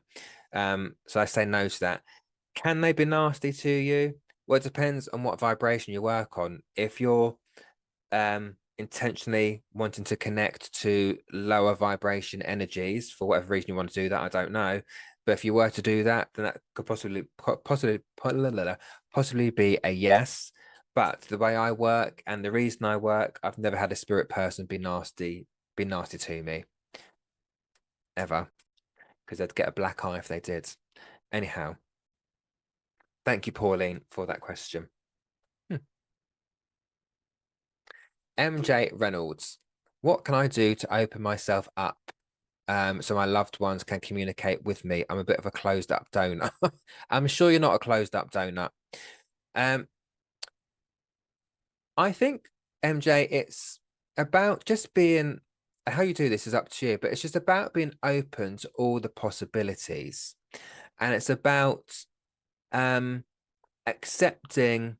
So I say no to that. Can they be nasty to you? Well, it depends on what vibration you work on. If you're intentionally wanting to connect to lower vibration energies for whatever reason you want to do that, I don't know. But if you were to do that, then that could possibly be a yes. But the way I work and the reason I work, I've never had a spirit person be nasty to me ever, because they'd get a black eye if they did. Anyhow, thank you, Pauline, for that question. MJ Reynolds, what can I do to open myself up so my loved ones can communicate with me? I'm a bit of a closed up donor. I'm sure you're not a closed up donor. I think, MJ, it's about just being, how you do this is up to you, but it's just about being open to all the possibilities. And it's about accepting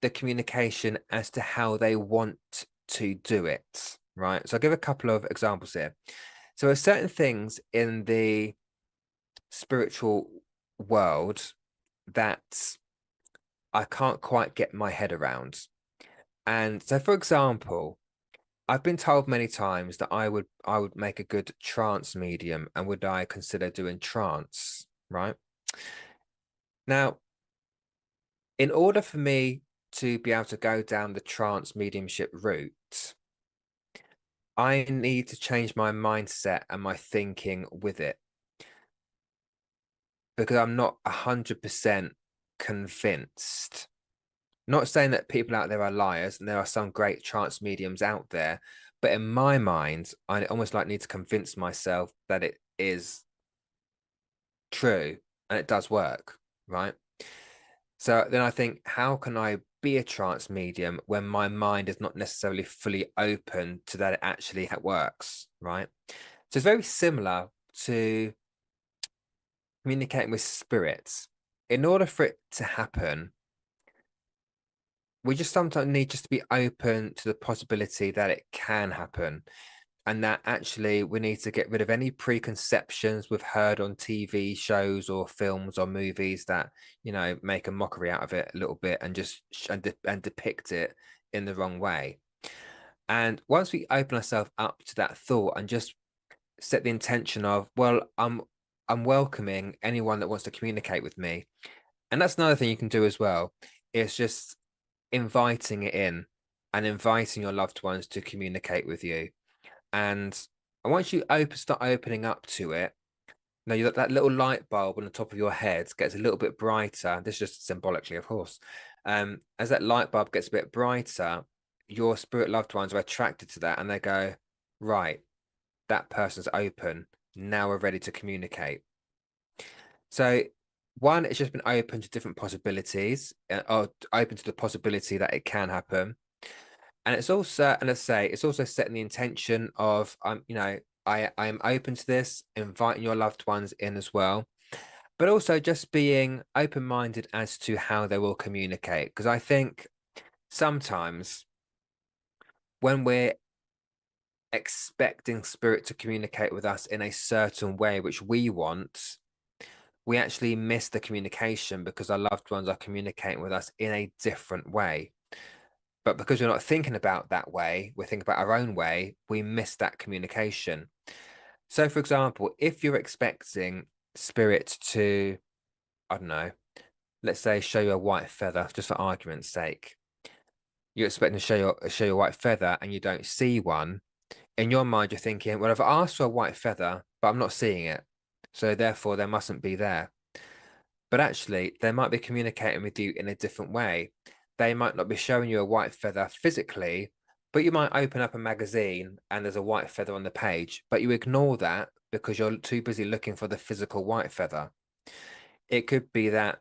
the communication as to how they want to do it, right? So I'll give a couple of examples here. So there are certain things in the spiritual world that I can't quite get my head around. And so, for example, I've been told many times that I would make a good trance medium, and would I consider doing trance, right? Now, in order for me to be able to go down the trance mediumship route, I need to change my mindset and my thinking with it, because I'm not 100% convinced. Not saying that people out there are liars, and there are some great trance mediums out there, but in my mind, I almost need to convince myself that it is true and it does work, right? So then I think, how can I be a trance medium when my mind is not necessarily fully open to that it actually works, right? So it's very similar to communicating with spirits. In order for it to happen, we just sometimes need just to be open to the possibility that it can happen. and that actually we need to get rid of any preconceptions we've heard on TV shows or films or movies that, make a mockery out of it a little bit and just and depict it in the wrong way. And once we open ourselves up to that thought and just set the intention of, well, I'm welcoming anyone that wants to communicate with me. And that's another thing you can do as well. It's just inviting it in and inviting your loved ones to communicate with you. And once you start opening up to it, that little light bulb on the top of your head gets a little bit brighter. This is just symbolically, of course. As that light bulb gets a bit brighter, your spirit loved ones are attracted to that and they go, right, that person's open. Now we're ready to communicate. So one, it's just been open to different possibilities, or open to the possibility that it can happen. And it's also, and let's say, it's also setting the intention of, I am open to this, inviting your loved ones in as well, but also just being open-minded as to how they will communicate. Because I think sometimes when we're expecting spirit to communicate with us in a certain way, which we want, we actually miss the communication because our loved ones are communicating with us in a different way. But because we're not thinking about that way, we're thinking about our own way, we miss that communication. So, for example, if you're expecting spirit to, I don't know, let's say show you a white feather, just for argument's sake, you're expecting to show your white feather and you don't see one. In your mind, you're thinking, well, I've asked for a white feather, but I'm not seeing it. So therefore, there mustn't be there. But actually, they might be communicating with you in a different way. They might not be showing you a white feather physically, but you might open up a magazine and there's a white feather on the page, but you ignore that because you're too busy looking for the physical white feather. It could be that,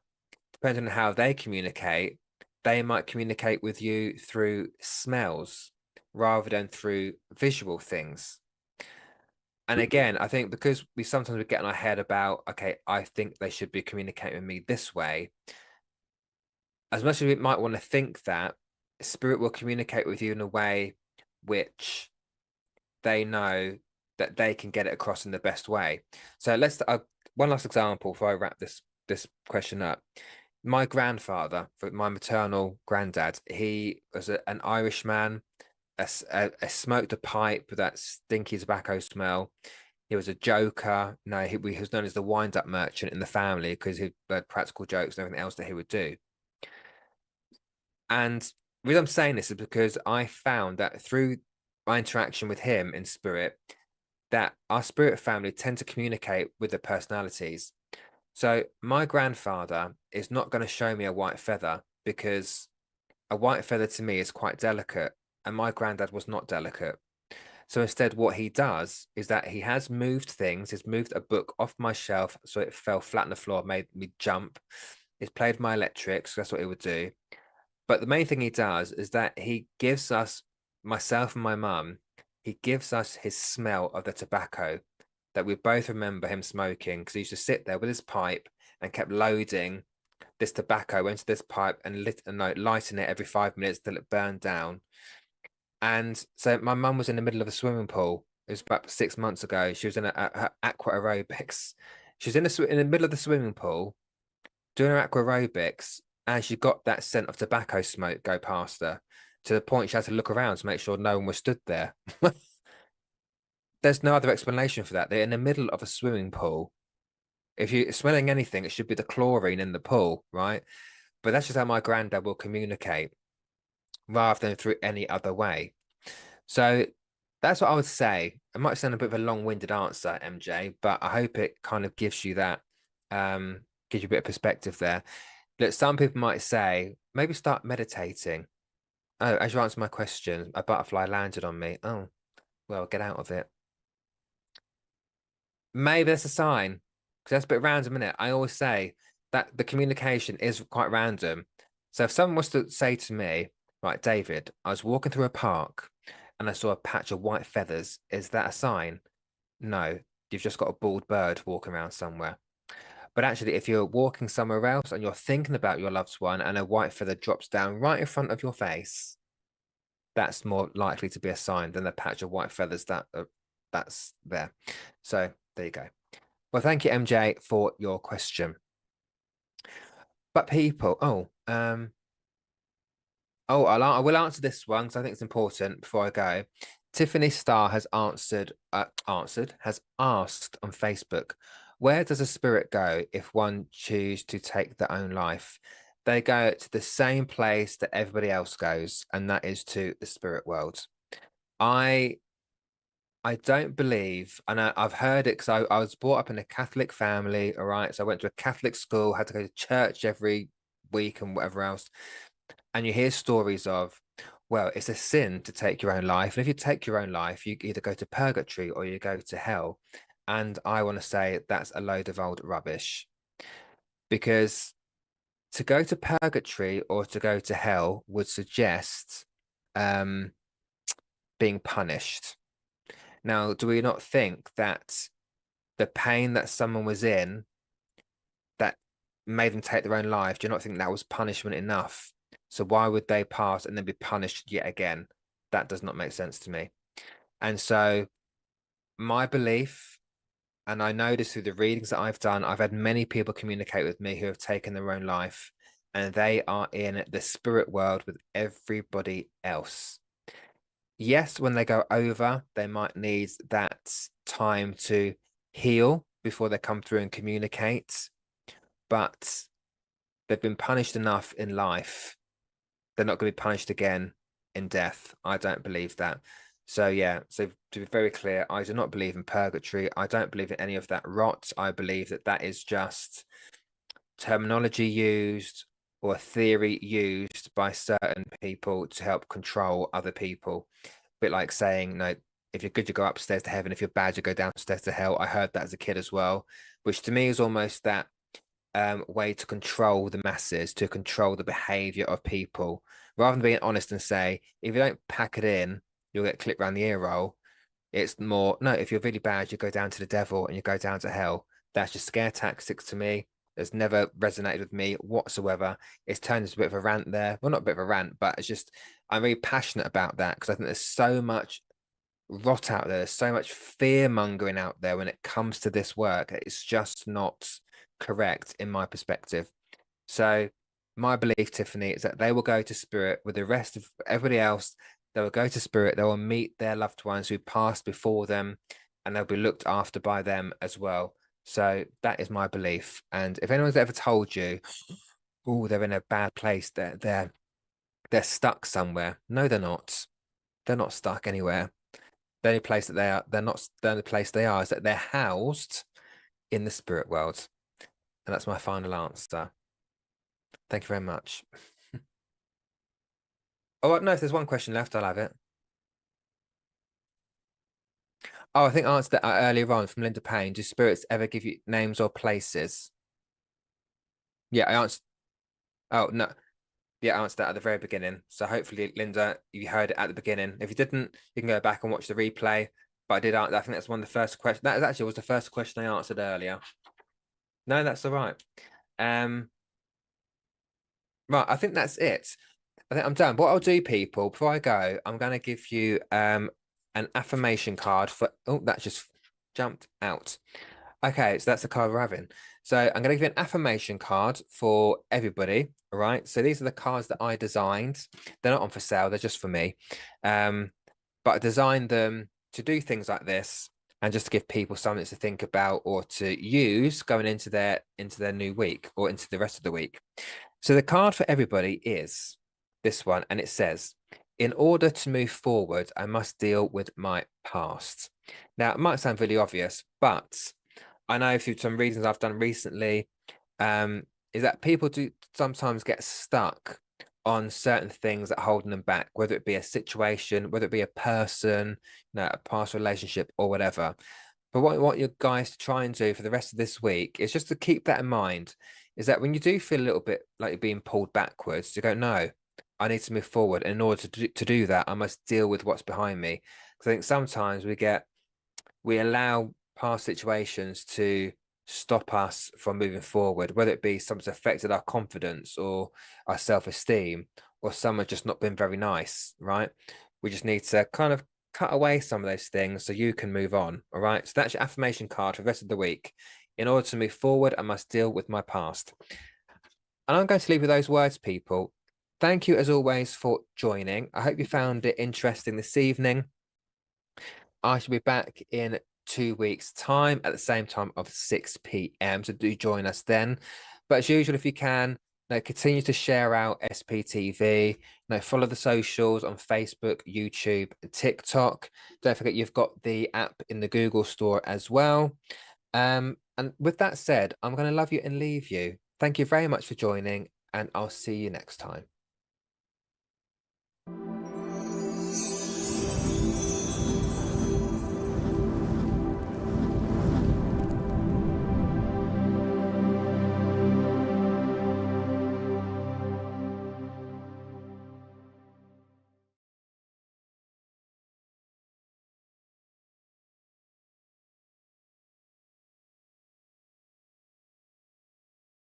depending on how they communicate, they might communicate with you through smells rather than through visual things. And again, I think because we sometimes get in our head about, okay, I think they should be communicating with me this way. As much as we might want to think that, spirit will communicate with you in a way which they know that they can get it across in the best way. So let's one last example before I wrap this question up. My grandfather, my maternal granddad, he was an Irish man, smoked a pipe with that stinky tobacco smell. He was a joker. No, he was known as the wind-up merchant in the family because he had practical jokes and everything else that he would do. And the reason I'm saying this is because I found that through my interaction with him in spirit, that our spirit family tend to communicate with their personalities. So my grandfather is not going to show me a white feather because a white feather to me is quite delicate, and my granddad was not delicate. So instead, what he does is that he has moved things. He's moved a book off my shelf so it fell flat on the floor, made me jump. He's played my electrics. That's what he would do. But the main thing he does is that he gives us, myself and my mum, he gives us his smell of the tobacco that we both remember him smoking because he used to sit there with his pipe and kept loading this tobacco into this pipe and lighting it every 5 minutes till it burned down. And so my mum was in the middle of a swimming pool. It was about 6 months ago. She was in her aqua aerobics. She was in the middle of the swimming pool doing her aqua aerobics, and she got that scent of tobacco smoke go past her to the point she had to look around to make sure no one was stood there. There's no other explanation for that. They're in the middle of a swimming pool. If you're smelling anything, it should be the chlorine in the pool, right? But that's just how my granddad will communicate rather than through any other way. So that's what I would say. It might sound a bit of a long-winded answer, MJ, but I hope it kind of gives you that, gives you a bit of perspective there. Look, some people might say, maybe start meditating. Oh, as you answer my question, a butterfly landed on me. Oh, well, get out of it. Maybe that's a sign, because that's a bit random, isn't it? I always say that the communication is quite random. So if someone was to say to me, right, David, I was walking through a park and I saw a patch of white feathers, is that a sign? No, you've just got a bald bird walking around somewhere. But actually, if you're walking somewhere else and you're thinking about your loved one and a white feather drops down right in front of your face, that's more likely to be a sign than the patch of white feathers that's there. So there you go. Well, thank you, MJ, for your question. But people, I will answer this one because I think it's important before I go. Tiffany Starr has has asked on Facebook, where does a spirit go if one choose to take their own life? They go to the same place that everybody else goes, and that is to the spirit world. I don't believe, and I've heard it because I was brought up in a Catholic family, all right? So I went to a Catholic school, had to go to church every week and whatever else. And you hear stories of, well, it's a sin to take your own life. And if you take your own life, you either go to purgatory or you go to hell. And I want to say that's a load of old rubbish. Because to go to purgatory or to go to hell would suggest being punished. Now, do we not think that the pain that someone was in that made them take their own life, do you not think that was punishment enough? So why would they pass and then be punished yet again? That does not make sense to me. And so my belief, and I know this through the readings that I've done, I've had many people communicate with me who have taken their own life, and they are in the spirit world with everybody else. Yes, when they go over, they might need that time to heal before they come through and communicate, but they've been punished enough in life. They're not going to be punished again in death. I don't believe that. So yeah, so to be very clear, I do not believe in purgatory. I don't believe in any of that rot. I believe that that is just terminology used or theory used by certain people to help control other people. A bit like saying, no, if you're good, you go upstairs to heaven. If you're bad, you go downstairs to hell. I heard that as a kid as well, which to me is almost that way to control the masses, to control the behavior of people, rather than being honest and say, if you don't pack it in, you'll get clipped around the ear roll. It's more, no, if you're really bad, you go down to the devil and you go down to hell. That's just scare tactics to me. It's never resonated with me whatsoever. It's turned into a bit of a rant there. Well, not a bit of a rant, but it's just, I'm really passionate about that because I think there's so much rot out there. There's so much fear mongering out there when it comes to this work. It's just not correct in my perspective. So my belief, Tiffany, is that they will go to spirit with the rest of everybody else. They will go to spirit. They will meet their loved ones who passed before them, and they'll be looked after by them as well. So that is my belief. And if anyone's ever told you, oh, they're in a bad place, they're stuck somewhere. No, they're not. They're not stuck anywhere. The only place that they are, they're not the only place they are is that they're housed in the spirit world. And that's my final answer. Thank you very much. Oh, no, if there's one question left, I'll have it. Oh, I think I answered that earlier on from Linda Payne. Do spirits ever give you names or places? Yeah, I answered. Oh, no. Yeah, I answered that at the very beginning. So hopefully, Linda, you heard it at the beginning. If you didn't, you can go back and watch the replay. But I did. I think that's one of the first questions. That actually was the first question I answered earlier. No, that's all right. Right, I think that's it. I think I'm done. What I'll do, people, before I go, I'm going to give you an affirmation card for. Oh, that just jumped out. Okay, so that's the card we're having. So I'm going to give you an affirmation card for everybody. All right. So these are the cards that I designed. They're not on for sale. They're just for me. But I designed them to do things like this and just to give people something to think about or to use going into their new week or into the rest of the week. So the card for everybody is this one, and it says, in order to move forward, I must deal with my past. Now, it might sound really obvious, but I know through some readings I've done recently, is that people do sometimes get stuck on certain things that holding them back, whether it be a situation, whether it be a person, a past relationship or whatever. But what I want you guys to try and do for the rest of this week is just to keep that in mind, is that when you do feel a little bit like you're being pulled backwards, to go, no, I need to move forward. And in order to do that, I must deal with what's behind me. Because I think sometimes we allow past situations to stop us from moving forward, whether it be something's affected our confidence or our self-esteem, or someone just not been very nice, right? We just need to kind of cut away some of those things so you can move on. All right. So that's your affirmation card for the rest of the week. In order to move forward, I must deal with my past. And I'm going to leave with those words, people. Thank you, as always, for joining. I hope you found it interesting this evening. I shall be back in 2 weeks' time at the same time of 6 p.m. So do join us then. But as usual, if you can, continue to share out SPTV. Follow the socials on Facebook, YouTube, and TikTok. Don't forget you've got the app in the Google Store as well. And with that said, I'm going to love you and leave you. Thank you very much for joining, and I'll see you next time.